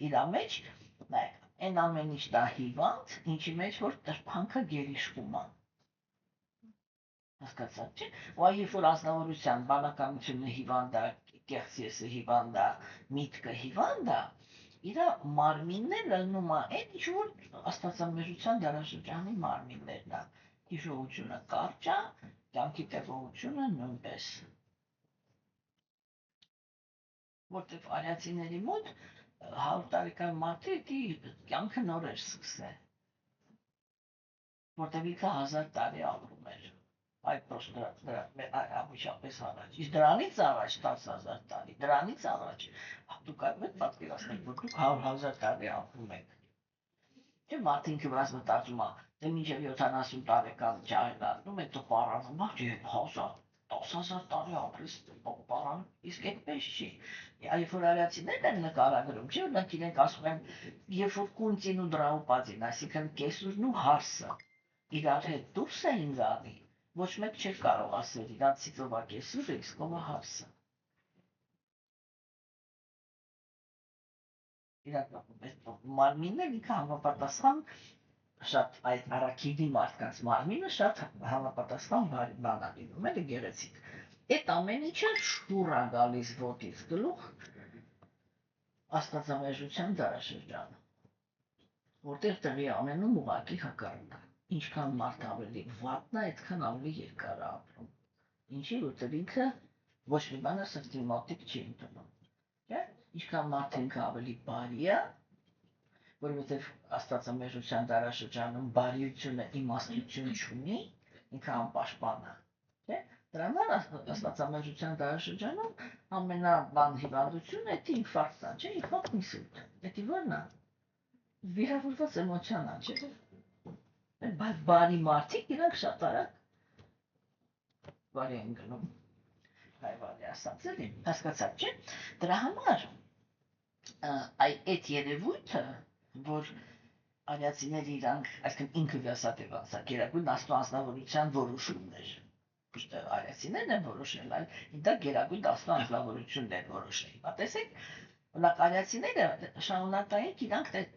իր մեջ, նայեք, այն ամեն ինչ դա հիվանդ, ինչի մեջ որ տրփանքը գերիշխում է։ Հասկացաք, չէ՞։ Ու երբ որ ազնվորության բանականությունը հիվանդ է, կեղծ եսը հիվանդ է, միտքը հիվանդ է, իր մարմինն է լնում է այն, ինչ որ աստվածամեժության դարաշրջանի մարմիններն է։ Հիշողությունը կարճ է, կյանքի տևողությունը նույնպես։ Որտեվ արիացիների մոտ 100 տարեկան մարդը կյանքը նոր էր սկսել, որտեվ ինքը 1000 տարի ապրում էր։ Այդ պրոստը ամուշապես առաջ։ Իսկ դրանից առաջ 10,000 տարի, դրանից առաջ դուք կարող եք պատկերացնել, որ դուք 100,000 տարի ապրում եք։ Չէ՞ մարդը ինքը վրաս մտածում է, թե մինչև 70 տարեկան ջահելանում է, դու պարանում ես 10,000 տարի ապրես պարան, իսկ այդպես չի։ Երբ որ արիացիներն են նկարագրում, չէ՞ օրինակ իրենք ասում են, երբ որ կունծին ու դրաուպածին, այսինքն կեսուրն ու հարսը իրար հետ դուրս էին գալի, ոչ մեկ չէր կարող ասել իրանցից ով է կեսուրը, իսկ ով է հարսը։ Իրական մարմինն ինքը համապատասխան շատ այդ առաքիդի մարդկանց մարմինը շատ համապատասխան բան է լինում, էլի գեղեցիկ։ Այդ ամեն ինչը շուռ է գալիս ոտից գլուխ աստվածամեժության դարաշրջանը, որտեղ տեղի ամենում ուղղակի հակառակն է։ Ինչքան մարդ ավելի վատն է, այդքան ավելի երկար է ապրում։ Ինչի, որտեղ ինքը ոչ մի բանը սրտի մոտիկ չի ընդունում։ Չէ՞։ Ինչքան մարդը ինքը ավելի բարի է, որովհետև աստվածամեժության դարաշրջանում բարիությունը իմաստություն չունի, ինքը անպաշտպան է։ Չէ՞։ Դրանով աստվածամեժության դարաշրջանում ամենաբան հիվանդությունը դա ինֆարկտն է, չէ՞, ինֆարկտ ինսուլտ։ Դա ո՞րն է։ Վիրավորված էմոցիան է, չէ՞։ Բայց բարի մարդիկ իրանք շատ արագ բարի են գնում։ Հայվանի ասած էլի, հասկացաք, չէ՞։ Դրա համար այդ երևույթը, որ արիացիները իրանք, այսինքն ինքը վասատևանց է, գերագույն աստվածնավորության որոշումներ։ Ոչ թե արիացիներն են որոշել, այլ դա գերագույն աստվածնավորությունն են որոշել։ Տեսեք, օրինակ արիացիները շարունակային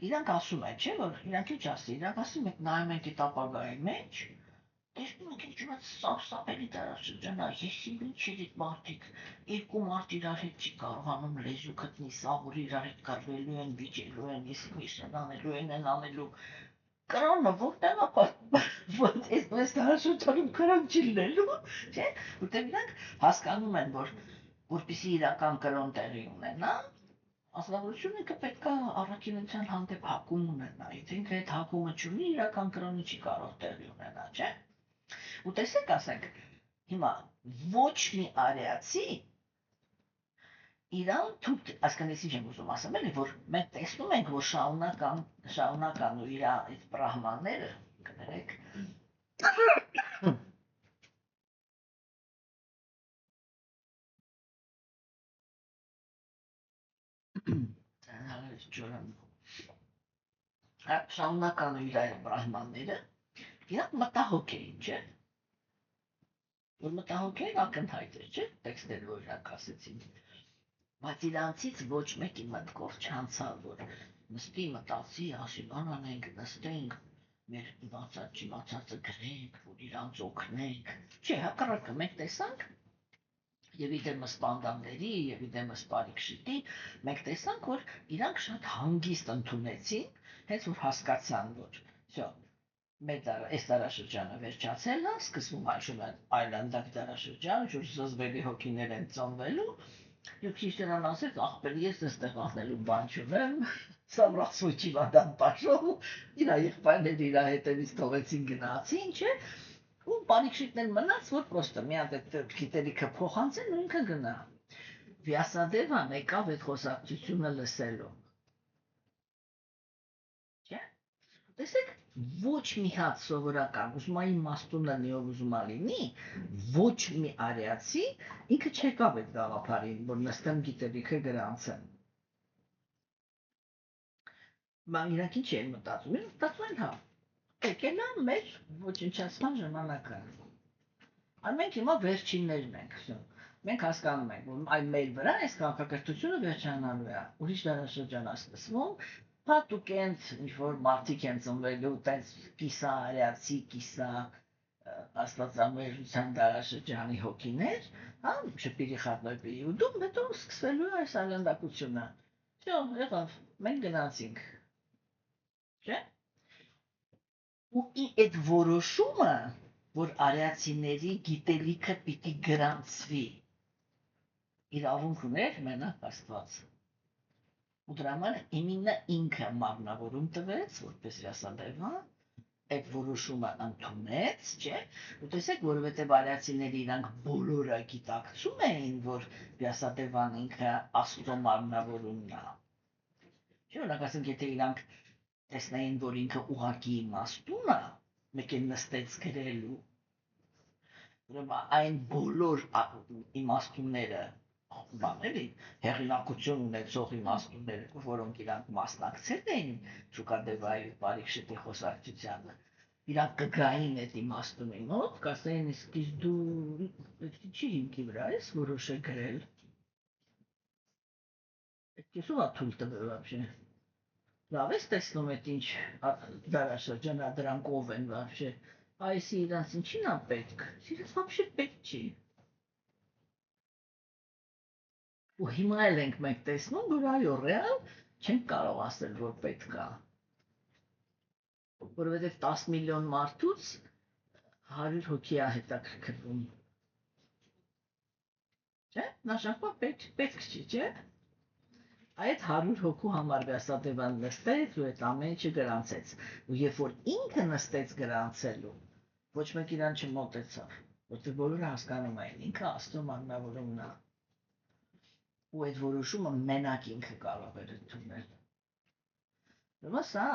իրանք ասում են, չէ՞, որ իրանք ինչ ասի, իրանք ասում են նայում ենք այդ ապագայի մեջ, տեսնում եք ինչ որ սարսափելի դարաշրջան է, ես ինչ էր այդ մարդիկ, երկու մարդ իրար հետ չի կարողանում լեզու գտնի, սաղ որ իրար հետ կռվելու են, վիճելու են, ես են անելու կրոնը որտեղ է այս դարաշրջանում կրոն չի լինելու, չէ՞, որտեղ իրանք հասկանում են, որ որպեսզի իրական կրոն տեղի ունենա, ազնվորությունը պետք է առաքինության հանդեպ հակում ունենա, եթե ինքը այդ հակումը չունի, իրական կրոնը չի կարող տեղի ունենա, չէ՞։ Ու տեսեք, ասենք, հիմա ոչ մի արիացի իրան թույլ, այսինքն ես ինչ եմ ուզում ասեմ, էլի, որ մենք տեսնում ենք, որ շարունական ու իր այդ բրահմանները, կներեք, շարունական ու իր այդ բրահմանները, իրանք մտահոգ էին, չէ՞։ Որ մտահոգ էին ակնհայտ էր, չէ՞, տեքստերը, որ իրանք ասեցին։ Բայց իրանցից ոչ մեկի մտքով չանցավ, որ նստի մտածի, ասի բան անենք, նստենք, մեր իմացած չիմացածը գրենք, որ իրանց օգնենք։ Չէ, հակառակը մենք տեսանք եւ իդեմս պանդամների եւ իդեմս բարիքշիտի, մենք տեսանք, որ իրանք շատ հանգիստ ընդունեցին, հենց որ հասկացան, որ всё, այս դարաշրջանը վերջացել է, սկսվում այժմ այլանդակ դարաշրջան, որ զզվելի հոգիներ են ծնվելու, եւ քիչ նրան ասեց, ախպեր, ես այստեղ անելու բան չունեմ, Սամրասու ճիվադան պաշով, իրա եղբայրները իրա հետևից թողեցին գնացին, չէ, ու բանիքշիկներ մնաց, որ պրոստը մի հատ այդ գիտելիքը փոխանցեն ու ինքը գնա։ Վյասադևան եկավ այդ խոսակցությունը լսելու։ Չէ։ Տեսեք, ոչ մի հատ սովորական, ուզում ա իմաստուն լինի, ով ուզում ա լինի, ոչ մի արիացի ինքը չեկավ այդ գաղափարին, որ նստեմ գիտելիքը գրանցեմ։ Ման իրանք ինչ են մտածում, իրենք մտածում են հա, եկել է մեր ոչնչացման ժամանակը։ Այ մենք հիմա վերջիններն ենք, մենք հասկանում ենք, որ այ մեր վրա այս քաղաքակրթությունը վերջանալու է, ուրիշ դարաշրջան է սկսվում, Պատուկենց ինչ-որ մարդիկ են ծնվելու, տենց կիսա արիացի, կիսա աստվածամերության դարաշրջանի հոգիներ, հա, շպիրի խատնոյպի ուդում, հետո սկսվելու է այս ալանդակությունը։ Շո, եղավ, մենք գնացինք, չէ՞։ Ու այդ որոշումը, որ արիացիների գիտելիքը պիտի գրանցվի, իրավունք ուներ մենակ Աստված։ Ու դրա համար իմինը ինքը մարմնավորում տվեց, որպես վյասադևա, այդ որոշումը ընդունեց, չէ՞, ու տեսեք, որովհետև արիացիները իրանք բոլորը գիտակցում էին, որ վյասադևան ինքը Աստծո մարմնավորումն է։ Չէ՞, օրինակ ասենք, եթե իրանք տեսնեին, որ ինքը ուղղակի իմաստուն է, մեկ է նստեց գրելու, ուրեմն այն բոլոր իմաստունները բաների հեղինակություն ունեցող իմաստունները, որոնք իրանք մասնակցել էին շուկադեվայի բարիքշտի խոսակցությանը, իրանք կգային այդ իմաստունի մոտ, կասեին իսկ դու չի հիմքի վրա ես որոշ է գրել։ Ես ով ա թույլ տվել вообще։ Լավ ես տեսնում այդ ինչ դարաշրջանա դրանք ով են вообще։ Այս իրանց ինչին է պետք։ Իրենց вообще պետք չի։ Ու հիմա էլ ենք մենք տեսնում, որ այո, ռեալ չենք կարող ասել, որ պետք է։ Որովհետև 10 միլիոն մարդուց 100 հոգի է հետաքրքրվում։ Չէ՞, նաշակվա պետք չի, չէ՞։ Այդ 100 հոգու համար վյասադևան նստեց ու այդ ամեն ինչը գրանցեց։ Ու երբ որ ինքը նստեց գրանցելու, ոչ մեկ իրան չմոտեցավ, որտեղ բոլորը հասկանում էին, ինքը Աստծո մարմնավորումն է։ Ու այդ որոշումը մենակ ինքը կարող էր ընդունել։ Ուրեմն սա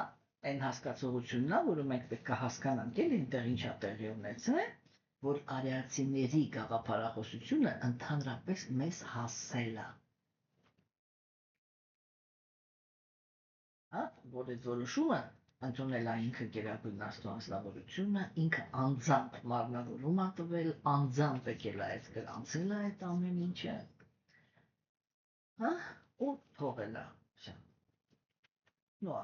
այն հասկացողությունն է, որը մենք պետք է հասկանանք, էլ այնտեղ ինչ է տեղի ունեցել, որ արիացիների գաղափարախոսությունը ընդհանրապես մեզ հասել է։ Հա, որ այդ որոշումը ընդունել է ինքը գերագույն Աստծո անձնավորությունը, ինքը անձամբ մարմնավորում է տվել, անձամբ եկել է այդ գրանցել է այդ ամեն ինչը։ Հա, ու թողել է։ Նո,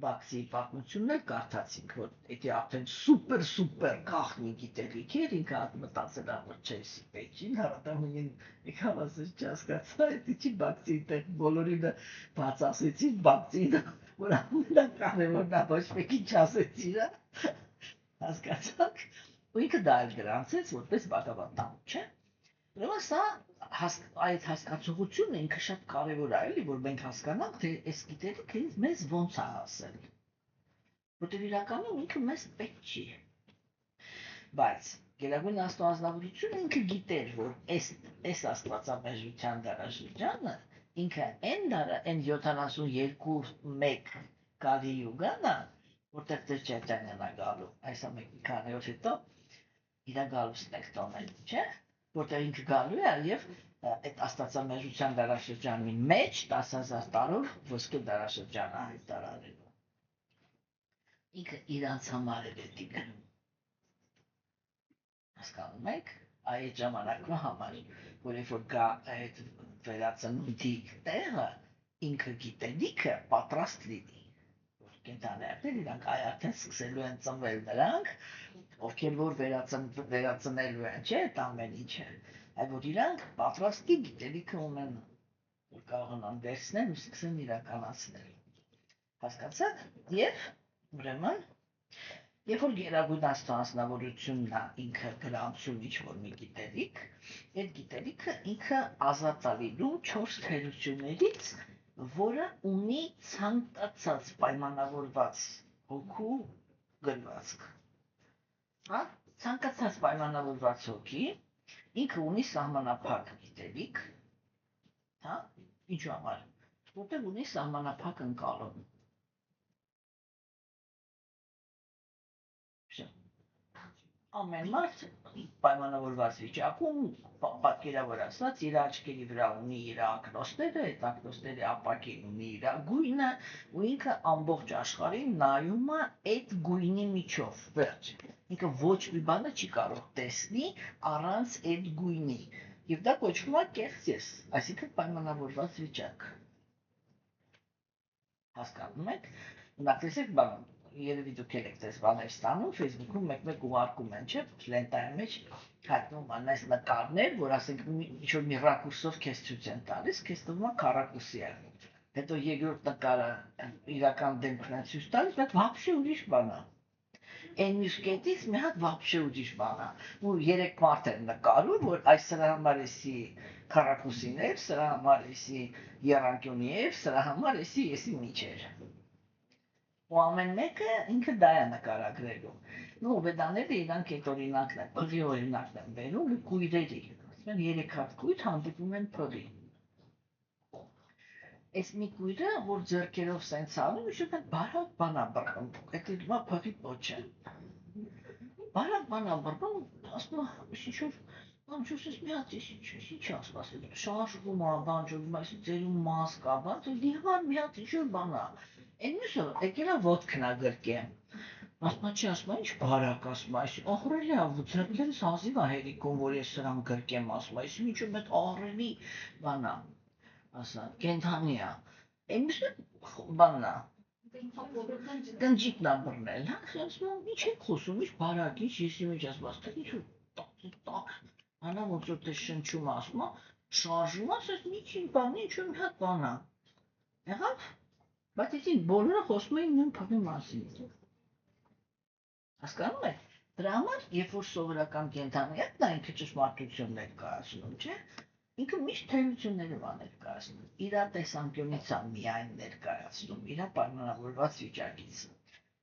բաքսի պատմությունն էլ կարդացինք, որ դա արդեն սուպեր գաղտնի գիտելիք էր, ինքը մտածել է, որ չէ, պեջին հարատամին եկավ ասես չհասկացա, դա չի բաքսի տեղ բոլորին բաց ասեցին բաքսին, որ ամենակարևորն է, ոչ մեկի չասեցին, հասկացաք, ու ինքը դա էլ գրանցեց, որպես բակավատան, չէ՞։ Ուրեմն սա այդ հասկացողությունը ինքը շատ կարևոր է, էլի, որ մենք հասկանանք, թե այս գիտելիքը մեզ ոնց է հասել։ Որտեղ իրականում ինքը մեզ պետք չի։ Բայց գերագույն Աստծո անձնավորությունը ինքը գիտեր, որ այս աստվածամեժության դարաշրջանը ինքը այն 72-1 կարի յուգանա, որտեղ ձեր Չեչանյանն է գալու, այս ամենի քանի օր հետո իրա գալուստն եք տոնել, չէ՞։ Որտեղ ինքը գալու է եւ այդ աստվածամեժության դարաշրջանի մեջ 10,000 տարով ոսկե դարաշրջանը հայտարարելու։ Ինքը իրանց համար էր դա գրում։ Հասկանում եք, այդ ժամանակվա համար, որ երբ որ գա այդ վերածնունդի տեղը, ինքը գիտելիքը պատրաստ լինի։ Կենթանիներ իրանք արդեն սկսելու են ծնվել նրանք, ովքեր որ վերածնելու են, չէ՞, այդ ամեն ինչը, այլ որ իրանք պատրաստի գիտելիքը ունենան, որ կարողանան վերցնել ու սկսեն իրականացնել։ Հասկացաք։ Եվ ուրեմն, երբ որ գերագույն Աստծո անձնավորությունն է ինքը գրանցում ինչ-որ մի գիտելիք, այդ գիտելիքը ինքը ազատ է լինում 4 թերություններից որը ունի ցանկացած պայմանավորված հոգու գրվածք։ Հա, ցանկացած պայմանավորված հոգի ինքը ունի սահմանափակ գիտելիք, հա, ինչու համար, որտեղ ունի սահմանափակ ընկալում։ Ամեն մարդ պայմանավորված վիճակում պատկերավոր ասած իր աչքերի վրա ունի իր ակնոցները, այդ ակնոցների ապակին ունի իր գույնը ու ինքը ամբողջ աշխարհին նայում է այդ գույնի միջով, վերջ։ Ինքը ոչ մի բանը չի կարող տեսնի առանց այդ գույնի։ Եվ դա կոչվում է կեղծ ես, այսինքն պայմանավորված վիճակ։ Հասկանում եք։ Նախ տեսեք բան երևի դուք եք դες բաներ ստանում, Facebook-ում մեկ-մեկ ուղարկում են, չէ՞, լենտայի մեջ հայտնում են այս նկարներ, որ ասենք ինչ-որ մի ռակուրսով քեզ ցույց են տալիս, քեզ թվում է քառակուսի է։ Հետո երկրորդ նկարը իրական դեմքն է ցույց տալիս, բայց вообще ուրիշ բան է։ Այն մյուս կետից մի հատ вообще ուրիշ բան է։ Ու երեք մարդ են նկարում, որ այս սրա համար էսի քառակուսիներ, սրա համար էսի երանկյունի է, սրա համար էսի միջեր։ Ու ամեն մեկը ինքը դա է նկարագրելու։ Ու վեդաները իրանք այդ օրինակն են, փղի օրինակն են բերում կույրերի։ Ասում են 3 հատ կույր հանդիպում են փղի։ Այս մի կույրը, որ ձեռքերով սենց անում, իշում են բարակ բանա բռնում, այդ իլմա փղի պոչ է։ Բարակ բանա բռնում, ասում ինչ-որ բանջուրս մի հատ ինչ ասում, շարժվում է, բանջուրում, այս ձերում մաս կա, բան, մի հատ ինչ-որ բան է։ Այն մյուսը եկել է ոտքն է գրկեմ։ Ասում չի, ասում ինչ բարակ, ասում այս ահռելի է, ձեռքերս հազիվ է հերիքում, որ ես սրան գրկեմ, ասում այս ինչու մեծ ահռելի բան է, ասա, կենդանի է։ Այն մյուսը բանն է։ Կնճիքն է բռնել, հա, ասում ինչ եք խոսում, ինչ բարակ, ինչ եսի մեջ ասում, ինչ տակ, անա ոնց որ դες շնչում ասում, շարժում, ասես միջին բան, ինչ-որ մի հատ բան է։ Եղավ։ Բայց էսին բոլորը խոսում էին նույն փղի մասին։ Հասկանում եք։ Դրա համար, երբ որ սովորական կենդանիակն է ինքը ճշմարտություն ներկայացնում, չէ՞, ինքը միշտ թերություններով է ներկայացնում, իր տեսանկյունից է միայն ներկայացնում, իր պայմանավորված վիճակից։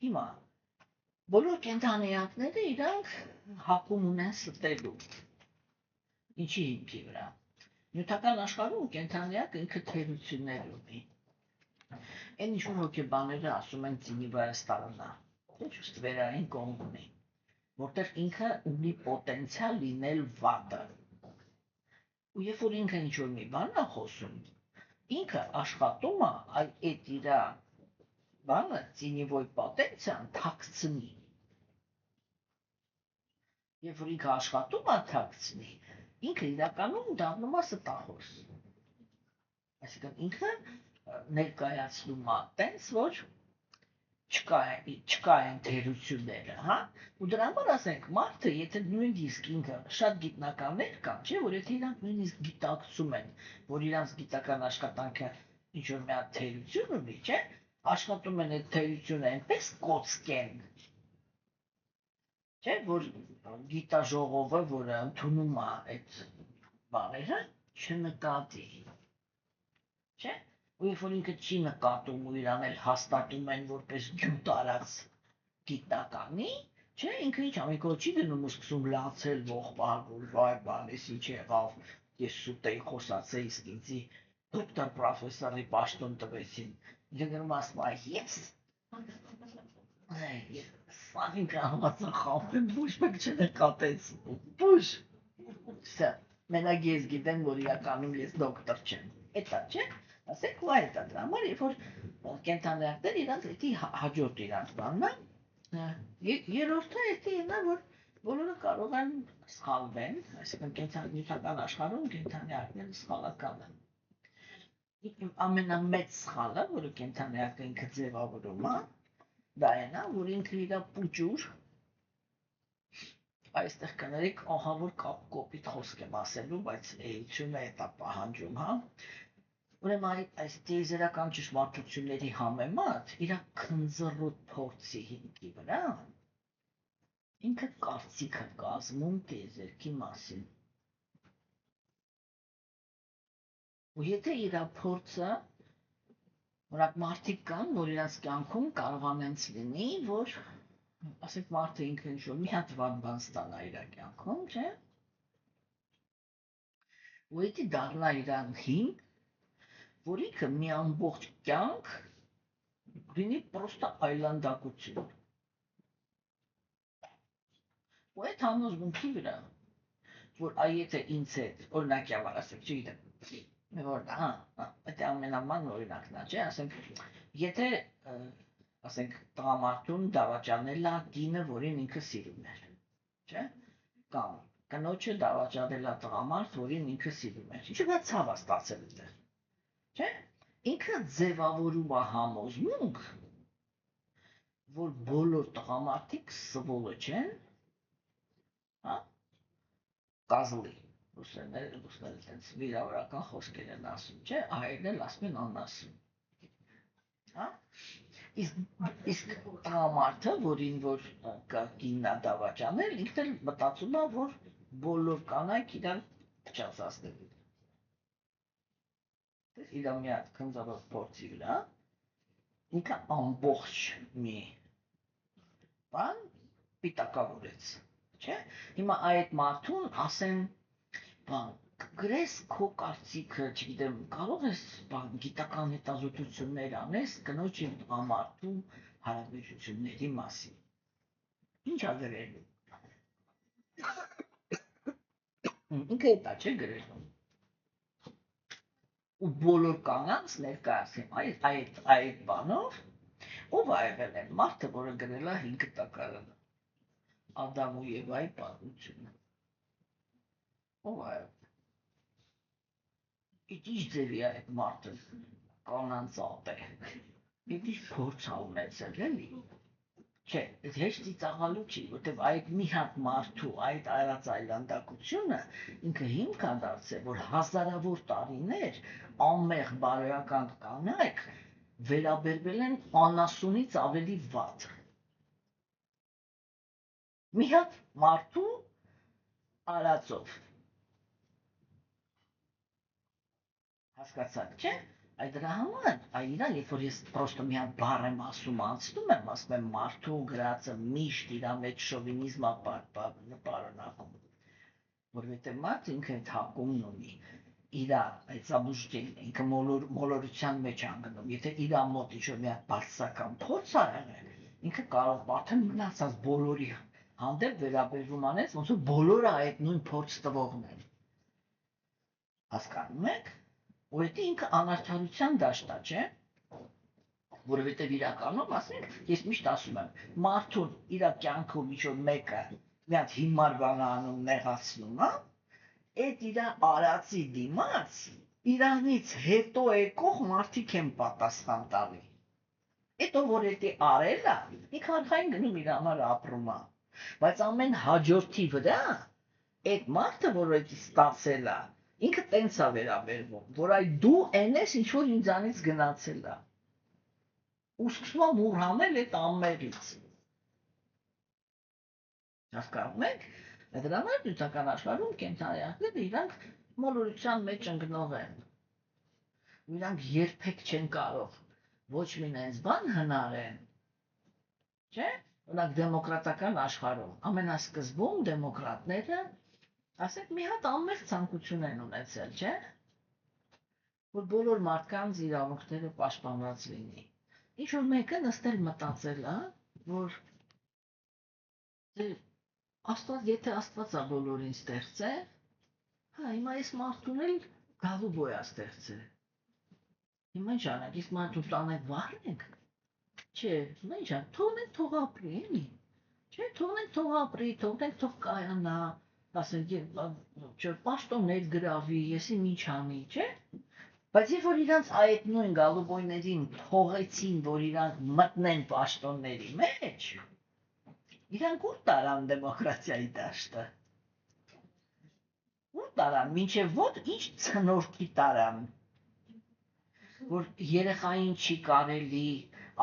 Հիմա բոլոր կենդանիակները իրանք հակում ունեն ստելու։ Ինչի հիմքի վրա։ Նյութական աշխարհում կենդանիակը ինքը թերություններ ունի։ Այն ինչ-որ հոգեբանները ասում են ծինի վայաստարնա, ճուստվերային կողմ ունի, որտեղ ինքը ունի պոտենցիալ լինել վատը։ Ու երբ որ ինքը ինչ-որ մի բան է խոսում, ինքը աշխատում է այդ իր բանը ծինիվոյ պոտենցիան թաքցնի։ Երբ որ ինքը աշխատում է թաքցնի, ինքը իրականում դառնում է ստախոս։ Այսինքն ինքը ներկայացնում է տենց, որ չկա են թերությունները, հա, ու դրա համար ասենք մարդը, եթե նույնիսկ ինքը շատ գիտնականներ կան, չէ, որ եթե իրանք նույնիսկ գիտակցում են, որ իրանք գիտական աշխատանքը ինչ-որ մի հատ թերություն ունի, չէ, աշխատում են այդ թերությունը այնպես կոծկեն, չէ, որ գիտաժողովը, որը ընդունում է այդ բաները, չնկատի, չէ, ու երբ որ ինքը չի նկատում ու իրան էլ հաստատում են որպես գյուտ արած գիտնականի, չէ, ինքը ինչ ամենքով չի դնում ու սկսում լացել ողբալ, որ վայ բան, ես ինչ եղավ, ես սուտ էի խոսացել, իսկ ինձի դոկտոր պրոֆեսորի պաշտոն տվեցին, ինքը գնում ասում է, ես սաղին կարողացա խապեմ, ոչ մեկ չնկատեց, բուժ, մենակ ես գիտեմ, որ իրականում ես դոկտոր չեմ, էտա չէ, ասեք ու այդ է դրա համար, երբ որ կենդանիակներ իրանք էդի հաջորդ իրանք բանն է, երորդը էդի ինա, որ բոլորը կարող են սխալվեն, այսինքն նյութական աշխարհում կենդանիակները սխալական են։ Ամենամեծ սխալը, որը կենդանիակը ինքը ձևավորում է, դա այն է, որ ինքը իր պուճուր, այստեղ կներեք ահավոր կոպիտ խոսք եմ ասելու, բայց էությունը էտա պահանջում, հա, ուրեմն այս տիեզերական ճշմարտությունների համեմատ իր քնձռոտ փորձի հիմքի վրա ինքը կարծիք է կազմում տիեզերքի մասին։ Ու եթե իր փորձը Օրինակ մարդիկ կան, որ իրենց կյանքում կարողանենց լինի, որ ասենք մարդը ինքը ինչ-որ մի հատ վատ բան ստանա իր կյանքում, չէ՞։ Ու դա դառնա իրան հին, որ ինքը մի ամբողջ կյանք լինի պրոստը այլանդակություն։ Ու այդ համոզմունքի վրա, որ եթե ինձ հետ, օրինակ համար ասենք, չգիտեմ, որ դա ամենաման օրինակն է, չէ, ասենք, եթե ասենք տղամարդուն դավաճանել է կինը, որին ինքը սիրում էր, չէ, կամ կնոջը դավաճանել է տղամարդ, որին ինքը սիրում էր, ինչու՞ դա ցավ է ստացել այդտեղ, չէ, ինքը ձևավորում է համոզմունք, որ բոլոր տղամարդիկ սվոլը չեն, կազլի, ռուսները տենց վիրավորական խոսքեր են ասում, չէ, հայերն էլ ասում են անասուն, իսկ տղամարդը, որին որ կինն է դավաճանել, ինքն էլ մտածում է, որ բոլոր կանայք իրան փչացածներ են, իրա մի հատ քնձավոր փորձի վրա, ինքը ամբողջ մի բան պիտակավորեց, չէ, հիմա այդ մարդուն ասեն, բան, գրես քո կարծիքը, չգիտեմ, կարող ես գիտական հետազոտություններ անես կնոջ և տղամարդու հարաբերությունների մասին, ինչ ա գրելու, ինքը էտա չէ գրելու, ու բոլոր կանանց ներկայացնում այդ բանով, ով ա եղել է մարդը, որը գրել է 5 տակարանը, Ադամ ու Եվայի պատմությունը, ով ա եղել, ինչ ձևի է այդ մարդը կանանց ատե, ինչ փորձ ա ունեցել, էլի, չէ, հեշտ ծիծաղալու չի, որտև այդ մի հատ մարդու այդ արած այլանդակությունը ինքը հիմք ա դարձել, որ հազարավոր տարիներ անմեղ բարոյական կանայք վերաբերվել են անասունից ավելի վատ, մի հատ մարդու արածով, հասկացաք, չէ, այդ դրա համար, այրան, երբ որ ես պրոստը մի հատ բառ եմ ասում, անցնում եմ, ասում եմ մարդու գրածը միշտ իրա մեջ շովինիզմա պարունակում, որովհետև մարդ ինքը այդ հակումն ունի, իրա այդ զաբուժդին, ինքը մոլորության մեջ անգնում, եթե իրա մոտ ինչ-որ մի հատ բարձրական փորձ ա եղել, ինքը կարող արդեն մնացած բոլորի հանդեպ վերաբերվում անեց, ոնց որ բոլորը այդ նույն փորձ տվողն են, հասկանում եք, ու դա ինքը անարդարության դաշտ է, չէ, որովհետև իրականում, ասենք, ես միշտ ասում եմ, մարդուն իր կյանքում ինչ-որ մեկը մի հատ հիմար բան անում, նեղացնում, այդ իր արածի դիմաց իրանից հետո եկող մարդիկ են պատասխան տալի, հետո որ դա արել է, ինքը արխային գնում իր համար ապրում է, բայց ամեն հաջորդի վրա այդ մարդը, որ այդ ստացել է, ինքը տենց ա վերաբերվում, որ այ դու են ես, ինչ որ ինձանից գնացել է, ու սկսում ա մուրհանել այդ անմեղից, հասկանում եք, դրա համար նյութական աշխարհում կենդանիները իրանք մոլորության մեջ ընկնող են, ու իրանք երբեք չեն կարող ոչ մի նենց բան հնարեն, չէ, օրինակ դեմոկրատական աշխարհում, ամենասկզբում դեմոկրատները ասենք մի հատ անմեղ ցանկություն են ունեցել, չէ, որ բոլոր մարդկանց իրավունքները պաշտպանված լինի, ինչ-որ մեկը նստել մտածել է, որ եթե Աստված ա բոլորին ստեղծել, հիմա այս մարդուն էլ գալուբոյ ա ստեղծել, հիմա ինչ անենք, իսկ մարդու տանենք վառենք, չէ, հիմա ինչ անենք, թողնենք թող ապրի, էլի, չէ, թողնենք թող ապրի, թողնենք թող կայանա, ասենք, պաշտոններ գրավի, եսիմ ինչ անի, չէ, բայց երբ որ իրանց այդ նույն գալուբոյներին թողեցին, որ իրանք մտնեն պաշտոնների մեջ, իրանք ուր տարան դեմոկրատիայի դաշտը, ուր տարան, մինչև ոտ ինչ ցնորքի տարան, որ երեխային չի կարելի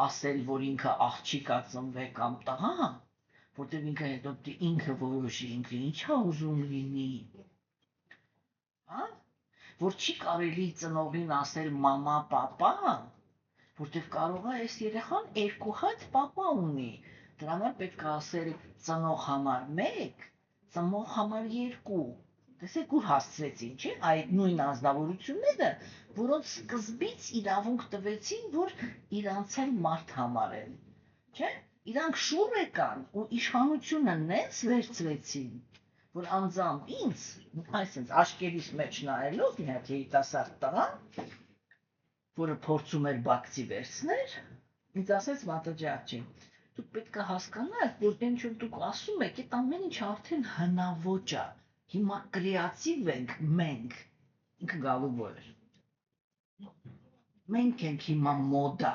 ասել, որ ինքը աղջիկ ա ծնվել կամ տղա, որտև ինքը հետո ինքը որոշի, ինքը ինչ ա ուզում լինի, որ չի կարելի ծնողին ասել մամա, պապա, Որտեվ կարող է այս երեխան երկու հատ պապա ունի։ Դրա համար պետք է ասել ծնող համար 1, ծնող համար 2։ Տեսեք ուր հասցրեցին, չէ՞, այդ նույն անձնավորությունները, որոնց սկզբից իրավունք տվեցին, որ իրանց էլ մարդ համարեն, չէ՞։ Իրանք շուռ եկան ու իշխանությունը նենց վերցրեցին, որ անձամբ ինձ, այսինքն աչքերիս մեջ նայելով մի հատ երիտասարդ տղա, որը փորձում էր բակցի վերցներ, ինձ ասեց Մատաջարջի, դուք պետք է հասկանաք, որ ինչ որ դուք ասում եք, այդ ամեն ինչ արդեն հնաոճ է։ Հիմա կրեատիվ ենք մենք, ինքը գալու որ էր։ Մենք ենք հիմա մոդա։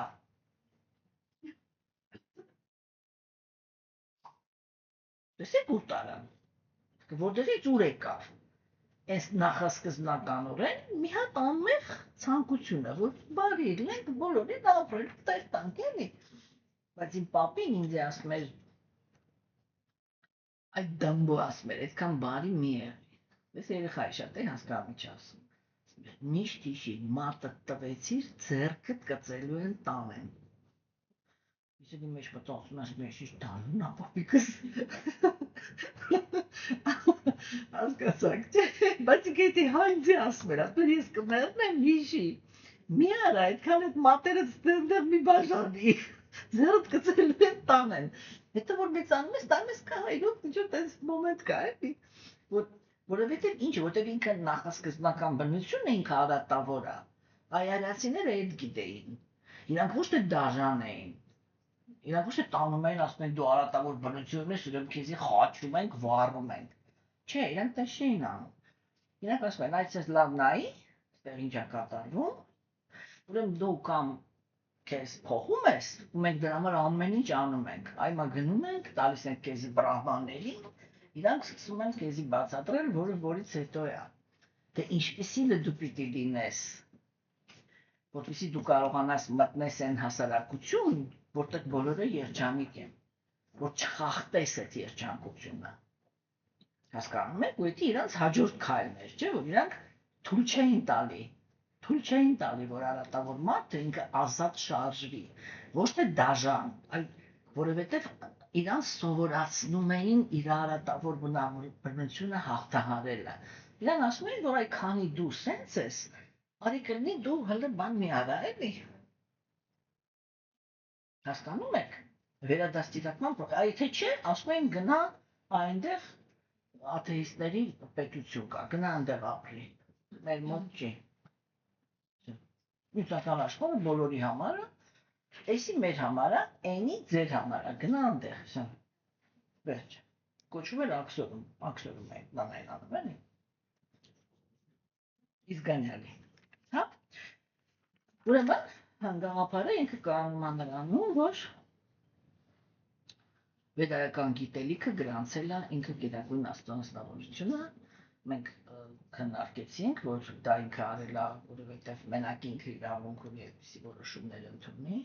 Տեսեք ուր տարան, որտեղից ուր եկավ։ Այս նախասկզբնականորեն մի հատ անմեղ ցանկություն է, որ բարի լինենք բոլորին ապրել, տեղ տանք էլի։ Բայց իմ պապին ինձ ասում էր, այդ դամբո ասում էր, այդքան բարի մի եղի։ Ես երեխա է շատ է հասկանում ինչ ասում։ Միշտ հիշի, մատը տվեցիր, ձեռքդ կծելու են տանեն։ Իսկ իմ մեջ մտածում եմ, ես դառնում եմ պապիկս։ Հասկացաք, չէ՞, բայց եթե հայտնի ասում էր, ապա ես կմեռնեմ հիշի։ Մի արա, այդքան այդ մատերը ստեղ մի բաժանի, ձեռդ կծելու են տանեն։ Հետո որ մեծանում ես, տանում ես կա հայրոք, ինչ որ տես մոմենտ կա, էլի։ Որովհետև ինչ, որտև ինքը նախասկզբնական բնություն է, ինքը արատավոր է։ Այարացիները այդ գիտեին։ Իրանք ոչ թե դաժան էին։ Իրանք ոչ թե տանում էին, ասում են դու արատավոր բնություն ես, ուրեմն քեզի խաչում ենք, վառում ենք։ Չէ, իրանք դա չէին անում։ Իրանք ասում են, այց ես լավ նայի, այստեղ ինչ է կատարվում, ուրեմն դու կամ քեզ փոխում ես, ու մենք դրա համար ամեն ինչ անում ենք։ Այմա գնում ենք, տալիս ենք քեզի բրահմաններին, իրանք սկսում են քեզի բացատրել, որը որից հետո է։ Թե ինչպեսի դու պիտի լինես, որպեսզի դու կարողանաս մտնես այն հասարակություն, որտեղ բոլորը երջանիկ են, որ չխախտես այդ երջանկությունը։ Հասկանում եք, ու դա իրանց հաջորդ քայլն էր, չէ՞, որ իրանք թույլ չէին տալի, որ արատավոր մարդը ինքը ազատ շարժվի, ոչ թե դաժան, այլ որովհետև իրանց սովորացնում էին իր արատավոր բնությունը հաղթահարելը։ Իրան ասում էին, որ այ քանի դու սենց ես, արի կլինի դու հələ բան մի արա, էլի։ Հասկանում եք։ Վերադաստիարակման, եթե չէ, ասում էին գնա այնտեղ աթեիստների պետություն կա, գնա այնտեղ ապրի։ Մեր մոտ չի։ Միտական աշխարհը բոլորի համար է, էսի մեր համար է, այնի ձեր համար է, գնա այնտեղ, սա։ Վերջ։ Կոչվում էր աքսորում է, բանային անում, էլի։ Իսգանյալի։ Հա։ Ուրեմն գաղափարը ինքը կանում է նրանում, որ Վերայական գիտելիքը գրանցել է ինքը գերագույն աստվածնավորությունը, մենք քննարկեցինք, որ դա ինքը արել է, որովհետև մենակ ինքը իրավունք ունի այդպիսի որոշումներ ընդունի,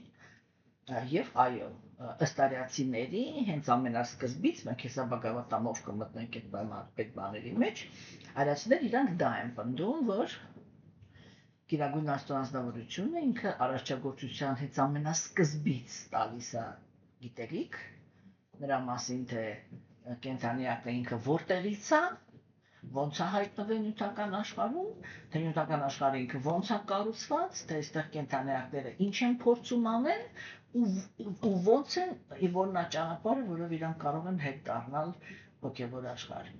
եւ այո, ըստ արիացիների հենց ամենասկզբից մենք հեսա բագավատամով կմտնենք այդ բաների մեջ, արիացիները իրանք դա են պնդում, որ գերագույն աստվածնավորությունը ինքը արարչագործության հենց ամենասկզբից տալիս է գիտելիք, նրա մասին թե կենդանիակը ինքը որտեղից է, ոնց է հայտնվել նյութական աշխարհում, թե նյութական աշխարհը ինքը ոնց է կառուցված, թե այստեղ կենդանիակները ինչ են փորձում անել ու ոնց են որն է ճանապարհը, որով իրանք կարող են հետ դառնալ հոգևոր աշխարհ։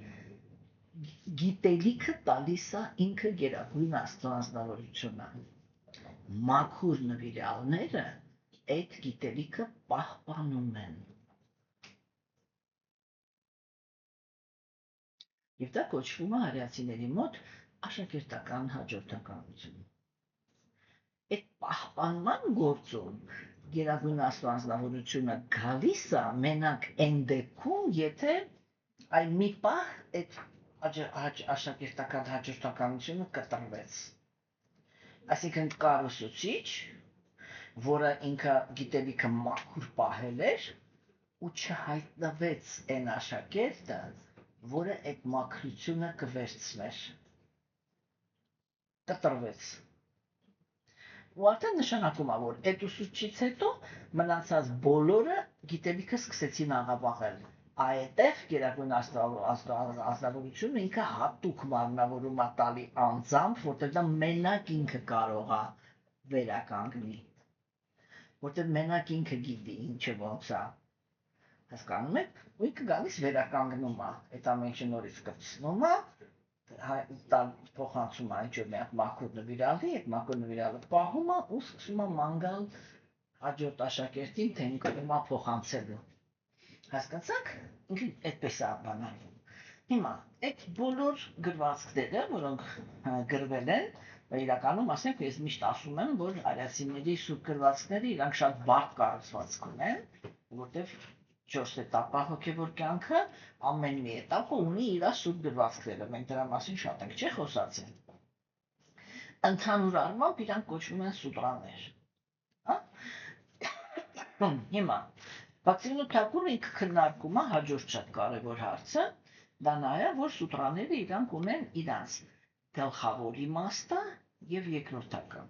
Գիտելիքը տալիս է ինքը գերագույն աստվածնավորությունը։ Մաքուր նվիրյալները այդ գիտելիքը պահպանում են։ Եվ դա կոչվում է արիացիների մոտ աշակերտական հաջորդականություն։ Այդ պահպանման գործում գերագույն աստվածնավորությունը գալիս է մենակ այն դեպքում, եթե այ մի պահ այդ աշակերտական հաջորդականությունը կտրվեց։ Այսինքն կար ուսուցիչ, որը ինքը գիտելիքը մաքուր պահել էր ու չհայտնվեց այն աշակերտը, որը այդ մաքրությունը կվերցներ, կտրվեց, ու արդեն նշանակում է, որ այդ ուսուցչից հետո մնացած բոլորը գիտելիքը սկսեցին աղավաղել։ Այդտեղ Գերագույն Աստվածությունը ինքը հատուկ մարմնավորում է տալի անձամբ, որտեղ դա մենակ ինքը կարող է վերականգնի, որտեղ մենակ ինքը գիտի ինչը ոնց է, հասկանում եք, ու ինքը գալիս վերականգնում է, այդ ամեն ինչը նորից կպցնում է, փոխանցում է ինչ-որ միակ մաքուր նվիրալի, այդ մաքուր նվիրալը պահում է ու սկսում է ման գալ հաջորդ աշակերտին, թե ինքը ում է փոխանցելու։ Հասկացաք, ինքը այդպես է բանալու։ Հիմա այդ բոլոր գրվածքները, որոնք գրվել են, իրականում ասենք, ես միշտ ասում եմ, որ արիացիների սուրբ գրվածքները իրանք շատ բարդ կառուցվածք ունեն, որտեղ 4 էտապա հոգևոր կյանքը, ամեն մի էտապը ունի իր սուրբ գրվածքները, մենք դրա մասին շատ ենք չէ խոսացել։ Ընդհանուր առմամբ իրանք կոչվում են սուտրաներ։ Հիմա Բաքսիմնո Թակուրը ինքը քննարկում է հաջորդ շատ կարևոր հարցը, դա նա է, որ սուտրաները իրանք ունեն իրանց գլխավոր իմաստը եւ երկրորդական։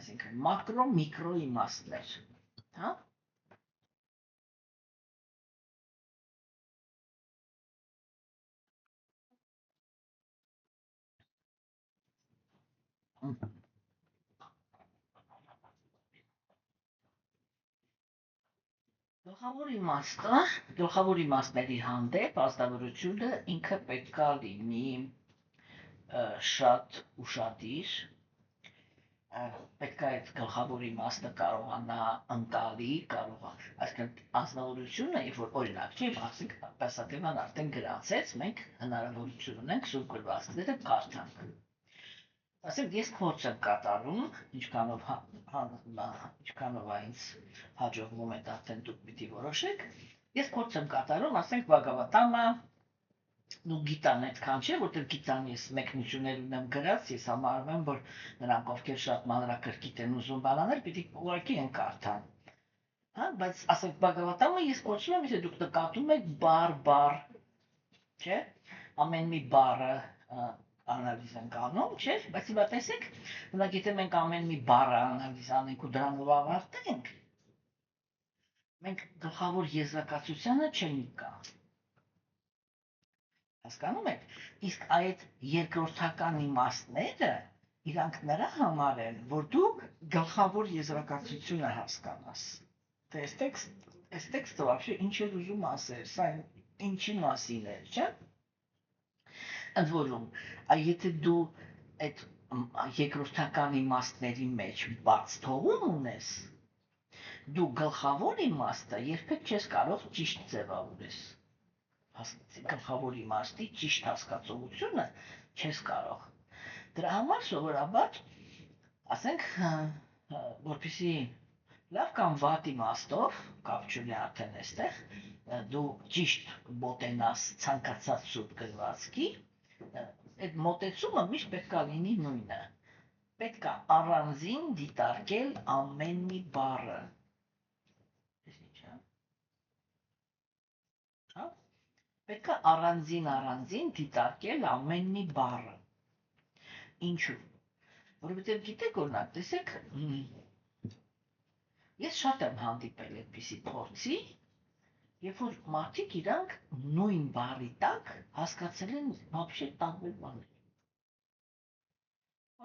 Այսինքն մակրո, միկրո իմաստներ, հա։ Գլխավոր իմաստների հանդեպ ազնվորությունը ինքը պետք է լինի շատ ուշադիր, պետք է այդ գլխավոր իմաստը կարողանա ընկալի, այսինքն ազնվորությունը, երբ որ օրինակ չի, ասենք Պասակևան արդեն գրացեց, մենք հնարավորություն ունենք սուրբ գրվածքները կարդանք։ Ասենք ես փորձ եմ կատարում, ինչքանով ինձ հաջողվում է, արդեն դուք պիտի որոշեք, ես փորձ եմ կատարում, ասենք Բhagavad-ը, դու գիտան այդքան չէ, որտեղ գիտան ես մեկնություններ ունեմ գրած, ես համարում եմ, որ նրանք ովքեր շատ մանրակրկիտ են ուզում բանանել, պիտի ուղղակի են կարդան։ Հա, բայց ասենք Բhagavad-ը ես փորձում եմ, եթե դուք նկատում եք բար, չէ, ամեն մի բառը անալիզ ենք անում, չէ, բայց հիմա տեսեք, օրինակ եթե մենք ամեն մի բառը անալիզ անենք ու դրանով ավարտենք, մենք գլխավոր եզրակացությանը չենք գա։ Հասկանում եք, իսկ այդ երկրորդական իմաստները իրանք նրա համար են, որ դու գլխավոր եզրակացությունը հասկանաս։ Թե այս տեքստը вообще ինչ է ուզում ասել, սա ինչի մասին է, չէ՞։ Ընդ որում, եթե դու այդ երկրորդական իմաստների մեջ բաց թողում ունես, դու գլխավոր իմաստը երբեք չես կարող ճիշտ ձևավորես։ Գլխավոր իմաստի ճիշտ հասկացողությունը չես կարող։ Դրա համար սովորաբար, ասենք, որպեսզի լավ կամ վատ իմաստով, կապ չունի արդեն այստեղ, դու ճիշտ մոտենաս ցանկացած սուրբ գրվածքի, այդ մոտեցումը միշտ պետք է լինի նույնը։ Պետք է առանձին դիտարկել ամեն մի բառը։ Պետք է առանձին դիտարկել ամեն մի բառը։ Ինչու՞։ Որովհետև գիտեք, օրինակ, տեսեք, ես շատ եմ հանդիպել այդպիսի փորձի, երբ որ մարդիկ իրանք նույն բառի տակ հասկացել են вообще տարբեր բաներ։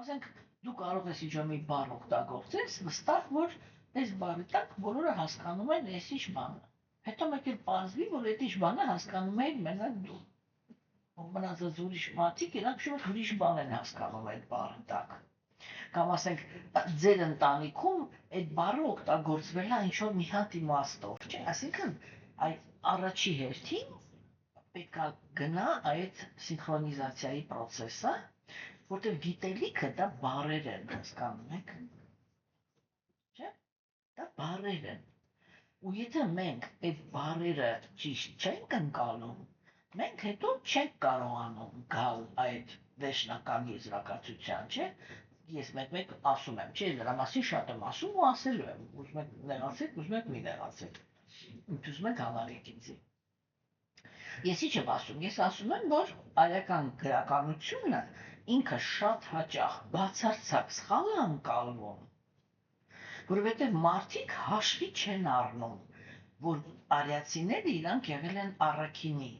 Ասենք, դու կարող ես ինչ-որ մի բառ օգտագործես, վստահ, որ այս բառի տակ բոլորը հասկանում են այս ինչ բանը։ Հետո մեկ էլ պարզվի, որ այդ ինչ բանը հասկանում էին մենակ դու։ Մնացած ուրիշ մարդիկ իրանք շուտ ուրիշ բան են հասկանում այդ բառի տակ։ Կամ ասենք, ձեր ընտանիքում այդ բառը օգտագործվել է ինչ-որ մի հատ իմաստով, չէ՞, այսինքն առաջի հերթին պետք է գնա այդ սինխրոնիզացիայի process-ը, որտեղ գիտելիքը դա բառեր են, հասկանում եք։ Չէ՞։ Դա բառեր են։ Ու եթե մենք այդ բառերը ճիշտ չենք ընկալում, մենք հետո չենք կարողանում գալ այդ վերջնական եզրակացության, չէ՞։ Ես մեկ ասում եմ, չէ, դրա մասին շատ եմ ասում ու ասելու եմ, ուզում եք նեղացեք, ուզում եք մի նեղացեք, ուզում եք հանարեք ինձի։ Ես ինչ եմ ասում, ես ասում եմ, որ արական գրականությունը ինքը շատ հաճախ բացարձակ սխալ է անցալվում, որովհետև մարդիկ հաշվի չեն առնում, որ արիացիները իրանք եղել են առաքինի,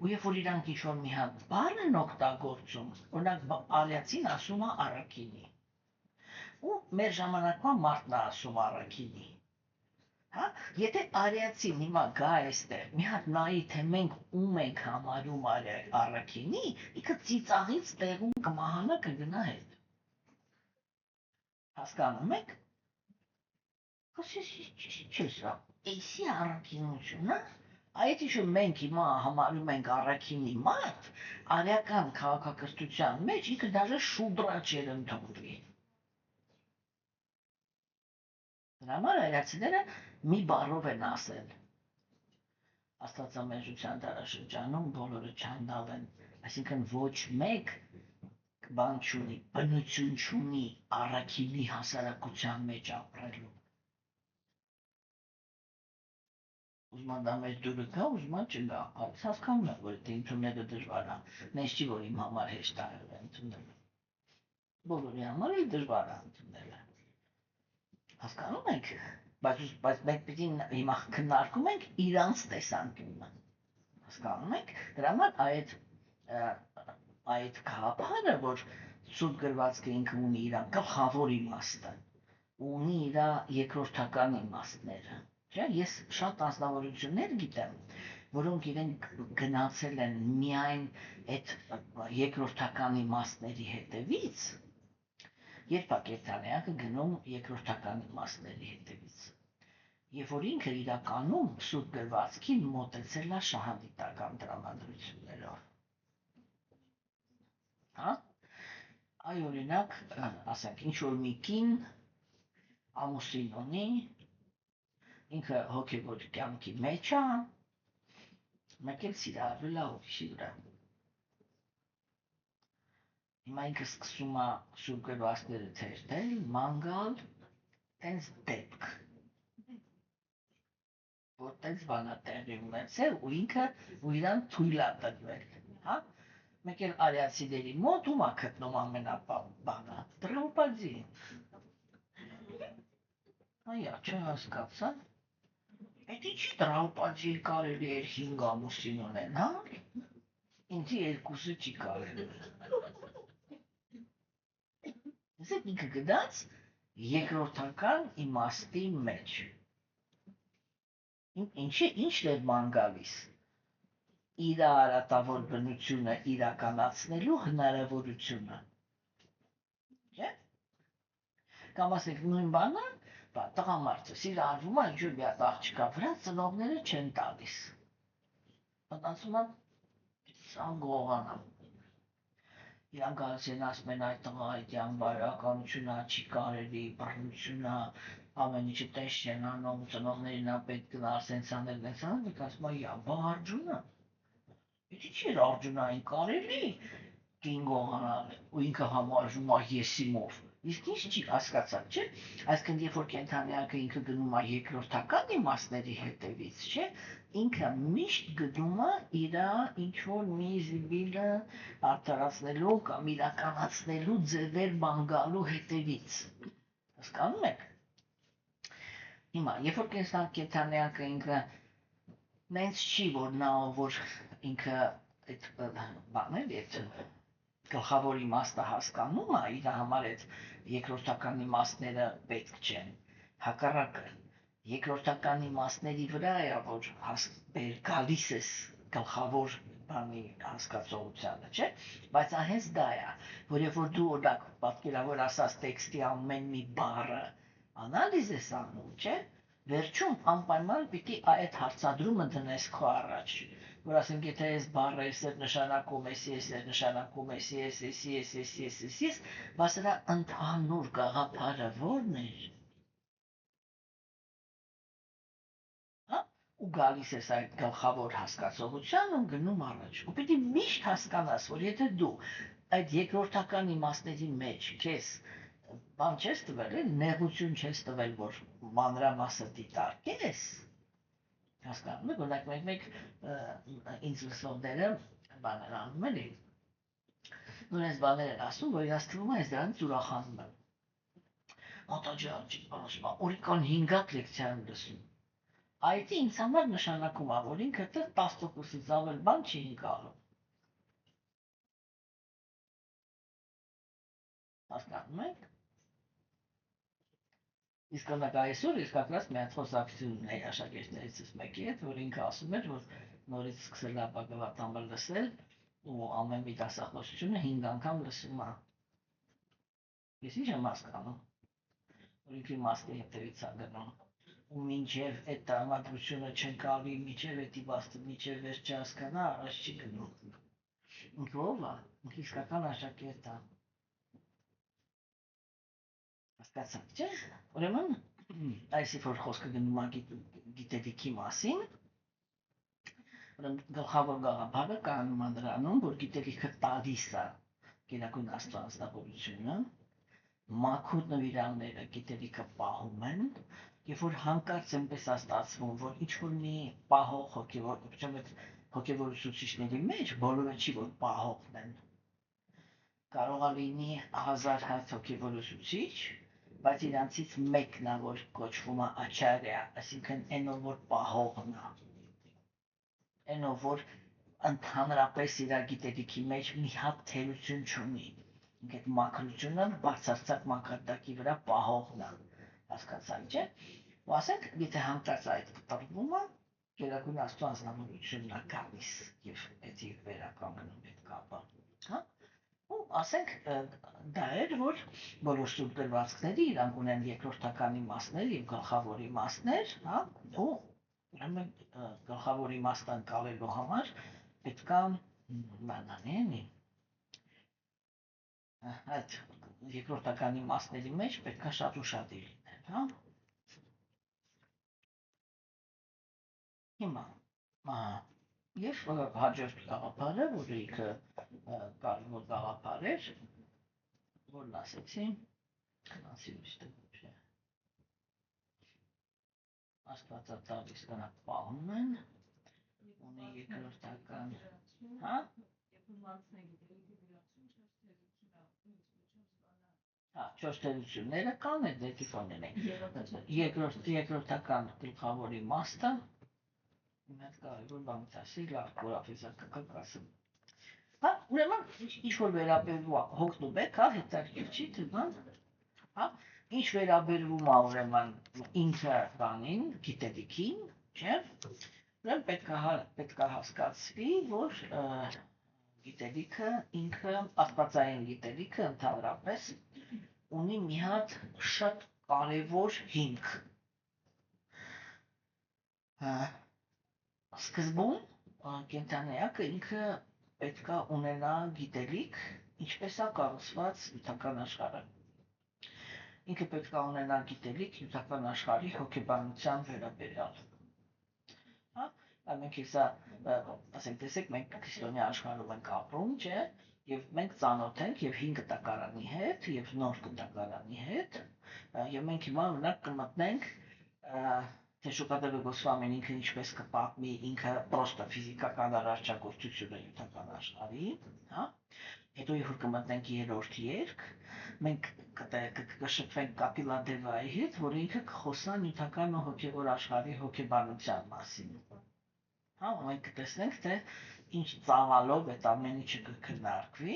ու երբ որ իրանք ինչ-որ մի հատ բառ են օգտագործում, օրինակ արիացին ասում է առաքինի, ու մեր ժամանակվա մարդն է ասում առաքինի, հա, եթե արիացին հիմա գա այստեղ, մի հատ նայի, թե մենք ում ենք համարում առաքինի, ինքը ծիծաղից տեղում կմահանա, կգնա հետ, հասկանում եք, չես սա, էսի առաքինություն, հա, այդ ինչ որ մենք հիմա համարում ենք առաքինի մարդ, արիական քաղաքակրթության մեջ ինքը դաժե շուդրա չէր ընդունվի։ Դրա համար արիացիները մի բառով են ասել, աստվածամեժության դարաշրջանում բոլորը չանդալ են, այսինքն ոչ մեկ բան չունի, բնություն չունի առաքինի հասարակության մեջ ապրելու։ Ուզման դա մեծ դուրը գա, ուզման չգա, այս հասկանում եմ, որ դա ընդունելը դժվար է, նենց չի, որ իմ համար հեշտ է ընդունելը, բոլորի համար էլ դժվար է ընդունելը, հասկանում եք, բայց մենք պիտի հիմա քննարկում ենք իրանց տեսանկյունը, հասկանում եք, դրա համար այդ գաղափարը, որ սուրբ գրվածքը ինքը ունի իր գլխավոր իմաստը, ունի իր երկրորդական իմաստները, չէ՞, ես շատ անձնավորություններ գիտեմ, որոնք իրենք գնացել են միայն այդ երկրորդական իմաստների հետևից, երբ Կերտանյանը գնում երկրորդական իմաստների հետևից, երբ որ ինքը իրականում սուրբ գրվածքին մոտեցել է շահադիտական տրամադրություններով, հա, այ օրինակ, ասենք, ինչ-որ մի կին ամուսին ունի, ինքը հոգևոր կյանքի մեջ է, մեկ էլ սիրահարվել է ուրիշի վրա, հիմա ինքը սկսում է սուրբ գրվածքները թերթել, ման գալ, տենց դեպք, որ տենց բան է տեղի ունեցել ու ինքը ու իրան թույլ է տրվել, հա, մեկ էլ արիացիների մոտ ում է գտնում ամենաբանը, Տրամպադի, այա, չհասկացա, էդ ինչի Տրամպադի կարելի էր 5 ամուսին ունեն, հա, ինձի 2-ը չի կարելի, Իսկ ինքը գնաց երկրորդական իմաստի մեջ, ինչն էր ման գալիս, իր արատավոր բնությունը իրականացնելու հնարավորությունը, չէ՞, կամ ասենք նույն բանը, տղամարդը սիրահարվում է ինչ-որ մի հատ աղջկա վրա, ծնողները չեն տալիս, մտածում եմ, սան գողանա, իրանք գալիս են ասում են այդ տղա այդյան բարոյականությունը չի կարելի, բռնությունը, ամեն ինչը տես չեն անում, ծնողներին պետք գնալ սենց անել, մենք ասում եմ, բա Արգյունը, էդի չէր Արգյունային կարելի կին գողանալ, ու ինքը համարվում է եսիմով, իսկ ինչ չի հասկացած, չէ, այսինքն երբ որ Կենդանյանը ինքը գնում է երկրորդական իմաստների հետևից, չէ, ինքը միշտ գնում է իր ինչ-որ մի զիբիլը արդարացնելու կամ իրականացնելու ձևեր բան գալու հետևից, հասկանում եք, հիմա, երբ որ Կենդանյանը ինքը նենց չի, որ նա, որ ինքը այդ բան էլի, այդ գլխավոր իմաստը հասկանում է, իր համար այդ երկրորդական իմաստները պետք չեն, հակառակը, երկրորդական իմաստների վրա է, որ գալիս ես գլխավոր բանի հասկացողությանը, չէ, բայց հենց դա է, որ երբ որ դու օրինակ պատկերավոր ասած տեքստի ամեն մի բառը անալիզ ես անում, չէ, վերջում անպայման պիտի այդ հարցադրումը դնես քո առաջ, որ ասենք եթե այս բառը էս էր նշանակում, էսի էր նշանակում, էսի, բայց դրա ընդհանուր գաղափարը ո՞րն էր, հա, ու գալիս ես այդ գլխավոր հասկացողության ու գնում առաջ, ու պիտի միշտ հասկանաս, որ եթե դու այդ երկրորդական իմաստների մեջ քեզ բան չես տվել, նեղություն չես տվել, որ մանրամասը դիտարկես, հասկանում եք, օրինակ մեկ ինձ լսողները բաներ անում էլի, նույնպես բաներ են ասում, որ իրաց թվում է դրանից ուրախանում եմ։ Ատաջան, օրիկան 5 հատ լեկցիա եմ լսում։ Այդ ինձ համար նշանակում է, որ ինքը 10%-ից ավել բան չի ընկալում։ Հասկանում եք։ Իսկ օրինակ այսօր ես կակրած մի հատ խոսակցություն ունեի աշակերտներիցս մեկի հետ, որ ինքը ասում էր, որ նորից սկսել է բաղավատամը լսել ու ամեն մի դասախոսությունը 5 անգամ լսում է։ Ես ինչ եմ հասկանում, որ ինքը իմաստի հետևից է գնում ու մինչև այդ տրամադրությունը չընկալի, մինչև այդ իմաստը, մինչև վերջ չհասկանա, առաջ չի գնում։ Ինքը ով է, ինքը իսկական աշակերտ է։ Հասկացաք, չէ՞։ Ուրեմն, այսի որ խոսքը գնում է գիտելիքի մասին, ուրեմն գլխավոր գաղափարը կայանում է նրանում, որ գիտելիքը տալիս է գերագույն աստվածավորությունը, մաքուր նվիրալները գիտելիքը պահում են, եւ որ հանկարծ այնպես է ստացվում, որ ինչ-որ մի պահող հոգևոր ուսուցիչների մեջ բոլորը չի, որ պահողն են։ Կարող է լինի 1000 հատ հոգևոր ուսուցիչ, բայց իրանցից մեկն է, որ կոչվում է աչարյա, այսինքն այնով որ պահողն է, այնով որ ընդհանրապես իր գիտելիքի մեջ մի հատ թերություն չունի, այդ մաքրությունը բարձրացած մակարդակի վրա պահողն է, հասկացա՞ք, չէ՞։ Ու ասենք, եթե հանկարծ այդ տրվում է, գերագույն աստծո անձնավորությունն է գալիս եւ էդի վերականգնում այդ կապը, հա։ Ու ասենք դա էր, որ բոլոր սուրբ գրվածքների իրանք ունեն երկրորդական իմաստներ եւ գլխավոր իմաստներ, հա, ու ուրեմն գլխավոր իմաստը ընկալելու համար պետք է բանանի այդ երկրորդական իմաստների մեջ պետք է շատ ուշադիր լինել, հա։ Հիմա եւ հաջորդ գաղափարը, որը ինքը կարևոր գաղափար էր, որն ասեցի, քնացի ուստը չէ։ Աստվածատարից նրանք պահում են, ունի երկրորդական, հա։ Չորս թերությունները կան, այդ դեպքերն են։ Երկրորդական գլխավոր իմաստը Մենք կարևոր բանից ասել, լավ կորապեզակական կասում։ Հա, ուրեմն, ինչ-որ վերաբերվում է հոգնուբեք, հա, հետաքրքիր չի թվում, հա, ինչ վերաբերվում է ուրեմն ինքը բանին, գիտելիքին, չէ՞, ուրեմն պետք է հասկացվի, որ գիտելիքը ինքը, աստվածային գիտելիքը ընդհանրապես ունի մի հատ շատ կարևոր հիմք։ Սկզբում կենդանիակը ինքը պետք է ունենա գիտելիք, ինչպես է կառուցված նյութական աշխարհը։ Ինքը պետք է ունենա գիտելիք նյութական աշխարհի հոգեբանության վերաբերյալ։ Հա, մենք հեսա, ասենք, տեսեք, մենք քրիստոնյա աշխարհում ենք ապրում, չէ՞, եւ մենք ծանոթ ենք եւ 5 կտակարանի հետ, եւ նոր կտակարանի հետ, եւ մենք հիմա օրինակ կմտնենք թե Շուկադեվը Գոսվամին ինքը ինչպես կպատմի, ինքը պրոստը ֆիզիկական արարչագործություն է նյութական աշխարհի, հա, հետո իհոր կմտնենք երրորդ երկ, մենք կշփվենք Կապիլադևայի հետ, որ ինքը կխոսա նյութական ու հոգևոր աշխարհի հոգեբանության մասին, հա, մենք կտեսնենք, թե ինչ ծավալով այդ ամեն ինչը կքննարկվի,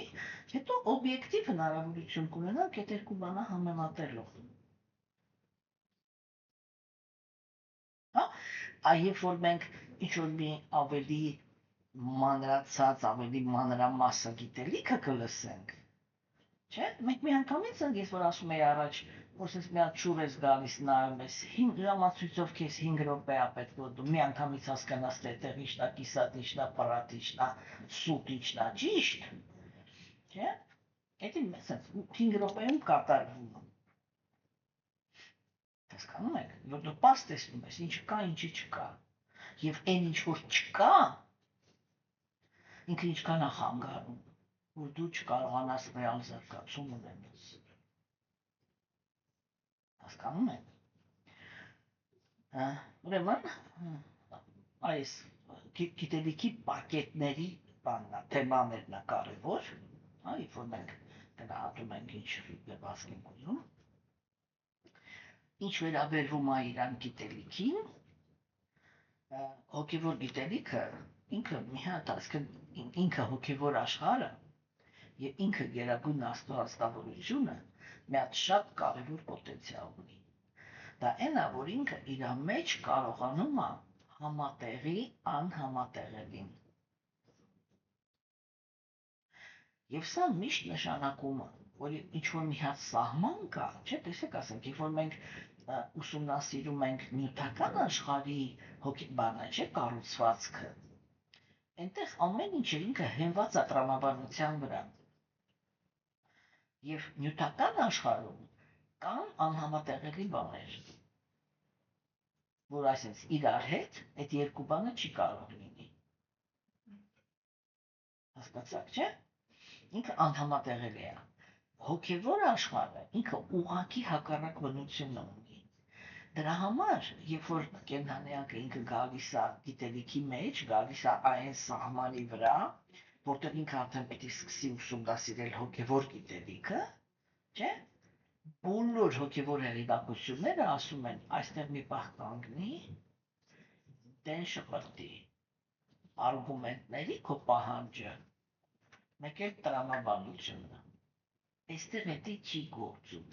հետո օբյեկտիվ հնարավորություն կունենանք այդ երկու բանը համեմատելով։ Երբ որ մենք ինչ-որ մի ավելի մանրացած, ավելի մանրամասը գիտելիքը կլսենք, չէ՞, մենք միանգամից ենք, ես որ ասում էի առաջ, որ ասես մի հատ շուր ես գալիս նայում ես, 5 ժամացույցով քեզ 5 րոպե է պետք, որ դու միանգամից հասկանաս, թե այդտեղ ինչն է կիսատ, ինչն է պրատ, ինչն է սուտ, ինչն է ճիշտ, չէ՞, դա ասես 5 րոպեում կատարվում է։ Հասկանում եք, որ դու պարզ տեսնում ես, ինչ կա, ինչի չկա, եւ այն ինչ որ չկա, ինքը ինչքան է խանգարում, որ դու չկարողանաս ռեալ զարգացում ունենաս։ Հասկանում եք։ Ուրեմն, այս գիտելիքի պակետների բանն է, թեմաներն է կարևոր, հա, երբ որ մենք գնահատում ենք ինչ գրված ենք ուզում, ինչ վերաբերվում է իրան գիտելիքին, հոգևոր գիտելիքը ինքը մի հատ ինքը հոգևոր աշխարհը եւ ինքը գերագույն աստվածավորությունը մի հատ շատ կարևոր պոտենցիալ ունի։ Դա այն է, որ ինքը իր մեջ կարողանում է համատեղի անհամատեղելին։ Եվ սա միշտ նշանակում է, որ ինչ որ մի հատ սահման կա, չէ՞, տեսեք, ասենք, երբ որ մենք ուսումնասիրում ենք նյութական աշխարհի բանը, չէ, կառուցվածքը, այնտեղ ամեն ինչը ինքը հենված է տրամաբանության վրա։ Եվ նյութական աշխարհում կան անհամատեղելի բաներ, որ այսպես իրար հետ այդ երկու բանը չի կարող լինի։ Հասկացաք, չէ՞։ Ինքը անհամատեղելի է։ Հոգևոր աշխարհը ինքը ուղղակի հակառակ բնություն ունի։ Դրա համար, երբ որ կենթանիակը ինքը գալիս է գիտելիքի մեջ, գալիս է այն սահմանի վրա, որտեղ ինքը արդեն պիտի սկսի ուսումնասիրել հոգևոր գիտելիքը, չէ՞։ Բոլոր հոգևոր հեղինակությունները ասում են, այստեղ մի պահ կանգնի, դեն շպրտի արգումենտների քո պահանջը, մեկ էլ տրամաբանությունը։ Այստեղ էդի չի գործում։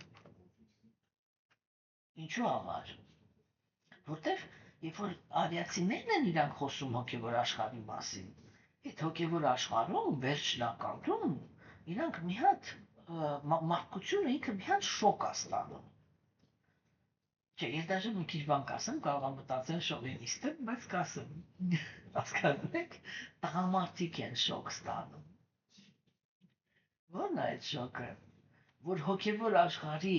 Ինչու համար, որտեղ երբ որ արիացիներն են իրանք խոսում հոգևոր աշխարհի մասին, այդ հոգևոր աշխարհում վերջնականում իրանք մի հատ մարդկությունը ինքը մի հատ շոկ է ստանում։ Չէ, ես դաժե մի քիչ բան կասեմ, կարող եմ մտածել շովինիստ եմ, բայց կասեմ, հասկանում եք, տղամարդիկ են շոկ ստանում։ Ո՞րն է այդ շոկը, որ հոգևոր աշխարհի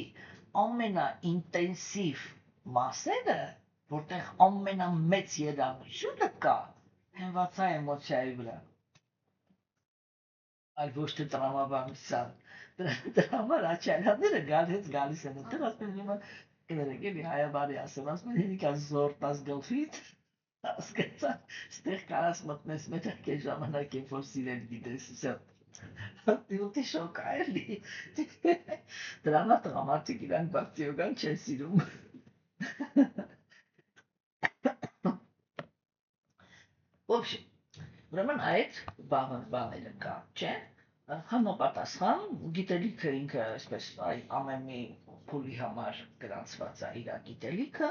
ամենաինտենսիվ մասերը, որտեղ ամենամեծ երաժշտությունը կա, հենված է էմոցիայի վրա, այլ ոչ թե տրամաբանության։ Դրա համար աչալյանները գալիս են այդտեղ, ասում են, կներեք, էլի հայաբարի ասեմ, ասում են, հենիկա զոր տաս գլխիդ, հասկացա, ստեղ կարաս մտնես մետեղ կես ժամանակ, երբ որ սիրել գիտես, Դիուտի շոկ է էլի։ Դրա համար տղամարդիկ իրանք բակտիոգան չեն սիրում։ Ոբշի, ուրեմն այդ բաները կա, չէ՞։ Համապատասխան գիտելիքը ինքը այսպես ամեն մի փուլի համար գրանցված է իր գիտելիքը,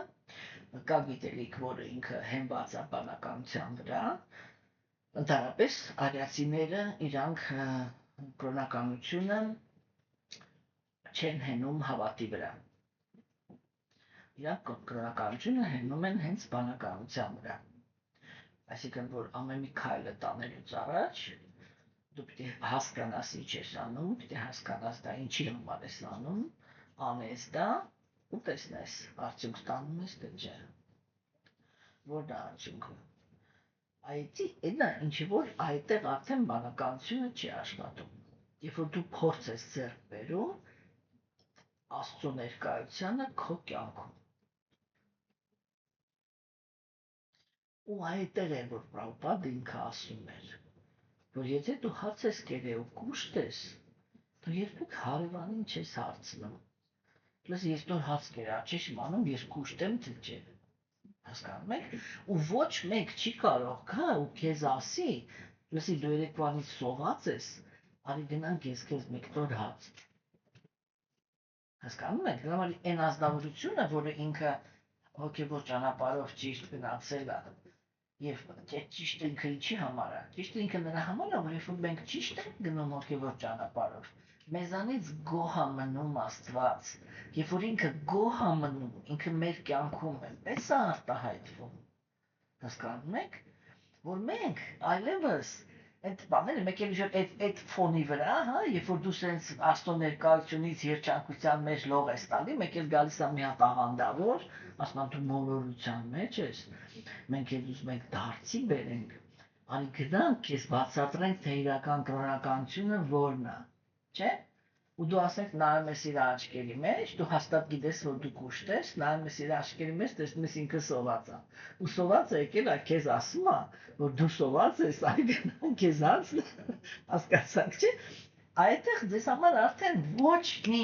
կա գիտելիք, որը ինքը հենված է բանականության վրա, ընդհանրապես արիացիները իրանք կրոնականությունը չեն հենում հավատի վրա։ Իրանք կրոնականությունը հենում են հենց բանականության վրա։ Այսինքն, որ ամեն մի քայլը տանելուց առաջ դու պիտի հասկանաս ինչ ես անում, պիտի հասկանաս դա ինչի համար ես անում, անես դա ու տեսնես արդյունք ստանում ես թե չէ։ Որն է արդյունքը։ Այդ է ինչի որ այդտեղ արդեն բանականությունը չի աշխատում։ Երբ որ դու փորձ ես ձեռք բերում Աստծո ներկայությանը քո կյանքում։ Ու այդտեղ է, որ Պրաբհուպադը ինքը ասում էր, որ եթե դու հաց ես կերել ու կուշտ ես, դու երբեք հարևանին չես հարցնում։ Լսի, ես նոր հաց կերա, չես իմանում, ես կուշտ եմ թե չէ։ Հասկանում եք։ Ու ոչ մեկ չի կարող գա ու քեզ ասի, լսի, դու երեկվանից սոված ես, արի գնանք ես քեզ մեկ նոր հաց։ Հասկանում եք, դրա համար այն ազնվորությունը, որը ինքը հոգևոր ճանապարհով ճիշտ գնացել է, եւ ճիշտ ինքը ինչի համար է։ Ճիշտ ինքը նրա համար է, որ երբ որ մենք ճիշտ ենք գնում հոգևոր ճանապարհով, մեզանից գոհ է մնում Աստված։ Երբ որ ինքը գոհ է մնում, ինքը մեր կյանքում է, պես է արտահայտվում։ Հասկանում եք, որ մենք այլևս այդ բաները մեկ էլ այդ ֆոնի վրա, հա, երբ որ դու սենց Աստծո ներկայությունից երջանկության մեջ լող ես տալի, մեկ էլ գալիս է մի հատ աղանդավոր, ասում են դու մոլորության մեջ ես, մենք էլ ուզում ենք դարձի բերենք, արի գնանք քեզ բացատրենք, թե իրական կրոնականությունը որն է, չէ՞։ ու դու ասենք նայում ես իր աչքերի մեջ, դու հաստատ գիտես, որ դու կուշտ ես, նայում ես իր աչքերի մեջ, տեսնում ես ինքը սոված է։ Ու սովածը եկել է քեզ ասում է, որ դու սոված ես, այգնան քեզ անցն հասկացանք, չէ՞։ Այդտեղ ձեզ համար արդեն ոչ մի,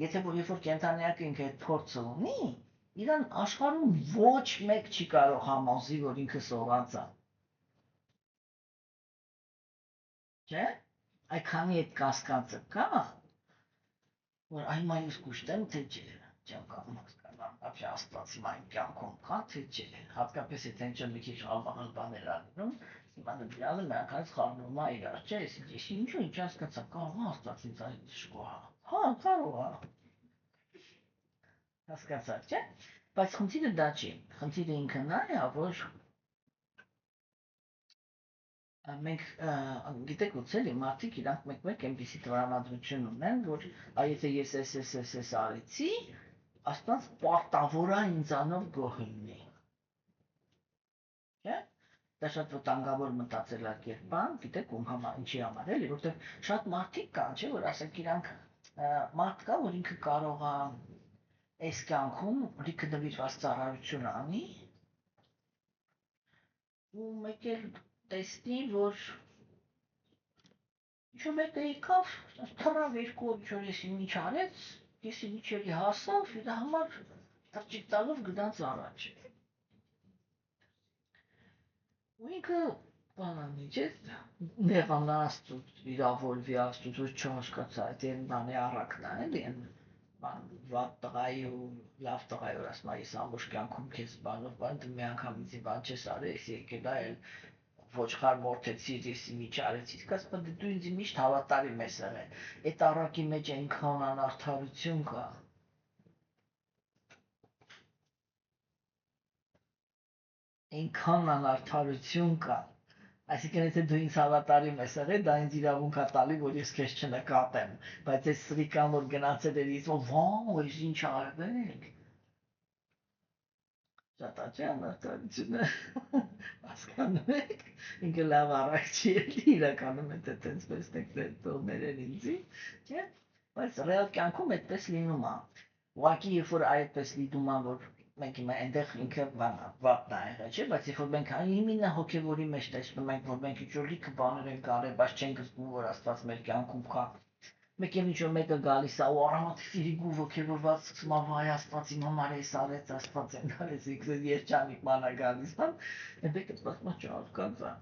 եթե որ երբ որ կենթանիակը ինքը այդ փորձը ունի, իրան աշխարհում ոչ մեկ չի կարող համոզի, որ ինքը սոված է։ Չէ՞։ Այքանի այդ կասկածը կա, որ այ մայիս կուշտ եմ, թե չէ, չեմ կարող հասկանալ, ապա Աստված իմ այն կյանքում կա, թե չէ, հատկապես եթե ինչ մի քիչ աղբաղալ բաներ անում, հիմա դրանը միանգամից խառնում է իրար, չէ, ես ինչու ինչ հասկացա, կարող է Աստված ինձ այն շկոհա, հա, կարող է, հասկացաք, չէ, բայց խնդիրը դա չի, խնդիրը ինքը նա է, որ մենք գիտեք ուցելի մարդիկ իրանք մեկ-մեկ այնպիսի տրամադրություն ունեն, որ եթե ես էս արեցի, աստված պարտավոր է ինձանով գոհնի։ Չէ՞։ Դա շատ վտանգավոր մտածելակերպ է, գիտեք ում համար, ինչի համար էլի, որտեղ շատ մարդիկ կան, չէ, որ ասենք իրանք մարդ կա, որ ինքը կարող է այս կյանքում լիքը նվիրված ծառայություն անի ու մեկ էլ տեսնի, որ ինչ-որ մեկը եկավ, թռավ երկու օր ինչ-որ ես ինչ արեց, ես ինչ-էլի հասավ, իր համար տղճիկ տալով գնաց առաջ։ Ու ինքը բանանի, չէ, նեղանա աստուծո, վիրավորվի աստուծո, որ չհասկացա, այդ են բանի առակն է, էլի են վատ տղայի ու լավ տղայի որ ասում ես ամբողջ կյանքում քեզ բանով բան դու մի անգամից բան չես արել, ես եկել այլ ոչխար մորթեցիր, ես ինչ արեցի, ասում դու ինձ միշտ հավատարիմ ես եղել, այդ առակի մեջ այնքան անարդարություն կա։ Այնքան անարդարություն կա։ Այսինքն եթե դու ինձ հավատարիմ ես եղել, դա ինձ իրավունք է տալի, որ ես քեզ չնկատեմ, բայց այս սրիկան որ գնացել էր, ես վաու, ես ինչ արվել։ Շատ աճի անարդարությունը հասկանում եք, ինքը լավ առաքչի էլի իրականում է թե տենց թողներեն ինձի, չէ՞, բայց ռեալ կյանքում այդպես լինում է։ Ուղղակի երբ որ այդպես լինում է, որ մենք հիմա այնտեղ ինքը վատն է եղել, չէ՞, բայց երբ որ մենք հիմինա հոգևորի մեջ տեսնում ենք, որ մենք ինչ-որ լիքը բաներ ենք արել, բայց չենք զգում, որ Աստված մեր կյանքում կա, մեկ էլ ինչ-որ մեկը գալիս է ու առամոտ ֆիրիգու ոգևորված սկսում է վայ Աստված իմ համար էս արեց, Աստված են արեց, ինքը երջանիկ մանա գալիս, հա, այնտեղ ասում է չհասկացա,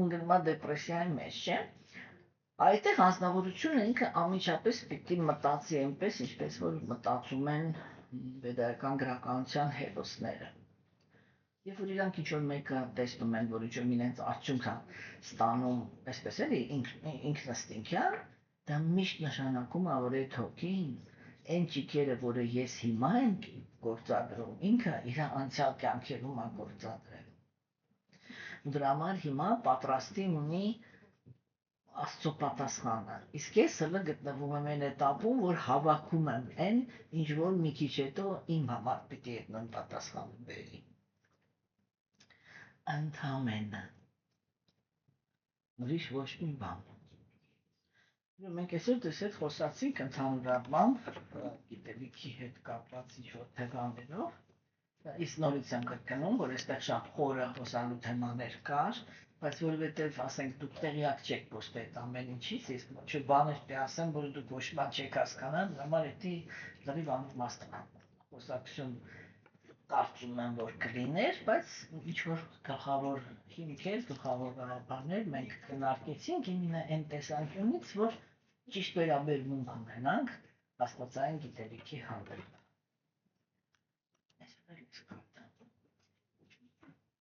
ընկնում է դեպրեսիայի մեջ, չէ՞։ Այդտեղ անձնավորությունը ինքը անմիջապես պիտի մտածի այնպես, ինչպես որ մտածում են վեդայական գրականության հերոսները։ Երբ որ իրանք ինչ-որ մեկը տեսնում են, որ ինչ-որ իրենց արդյունք է ստանում, այսպես էլի ինքնըստինքյան, դա միշտ նշանակում է, որ այդ հոգին, այն ճիքերը, որը ես հիմա եմ գործադրում, ինքը իր անցյալ կյանքերում է գործադրել։ Ու դրա համար հիմա պատրաստի ունի Աստծո պատասխանը։ Իսկ ես հələ գտնվում եմ այն этаպում, որ հավաքում եմ այն, ինչ որ մի քիչ հետո իմ համար պիտի այդ նույն պատասխանը բերի։ Ընդամենը։ Ուրիշ ոչ մի բան։ Մենք այսօր դες հետ խոսացինք ընդհանրապես գիտելիքի հետ կապված ինչ-որ թեմաներով, իսկ նորից եմ կրկնում, որ այստեղ շատ խորը խոսալու թեմաներ կար, բայց որովհետև ասենք դուք տեղյակ չեք ոչ թե այդ ամեն ինչից, ես ինչ բաներ պիտի ասեմ, որ դուք ոչ բան չեք հասկանալ, դրա համար էդի լրիվ անիմաստ խոսակցություն կարծում եմ, որ կլիներ, բայց ինչ-որ գլխավոր հիմքեր, գլխավոր գաղափարներ մենք քննարկեցինք իմенно այն տեսանկյունից, որ ճիշտ վերաբերմունք ունենանք աստվածային գիտելիքի հանդեպ։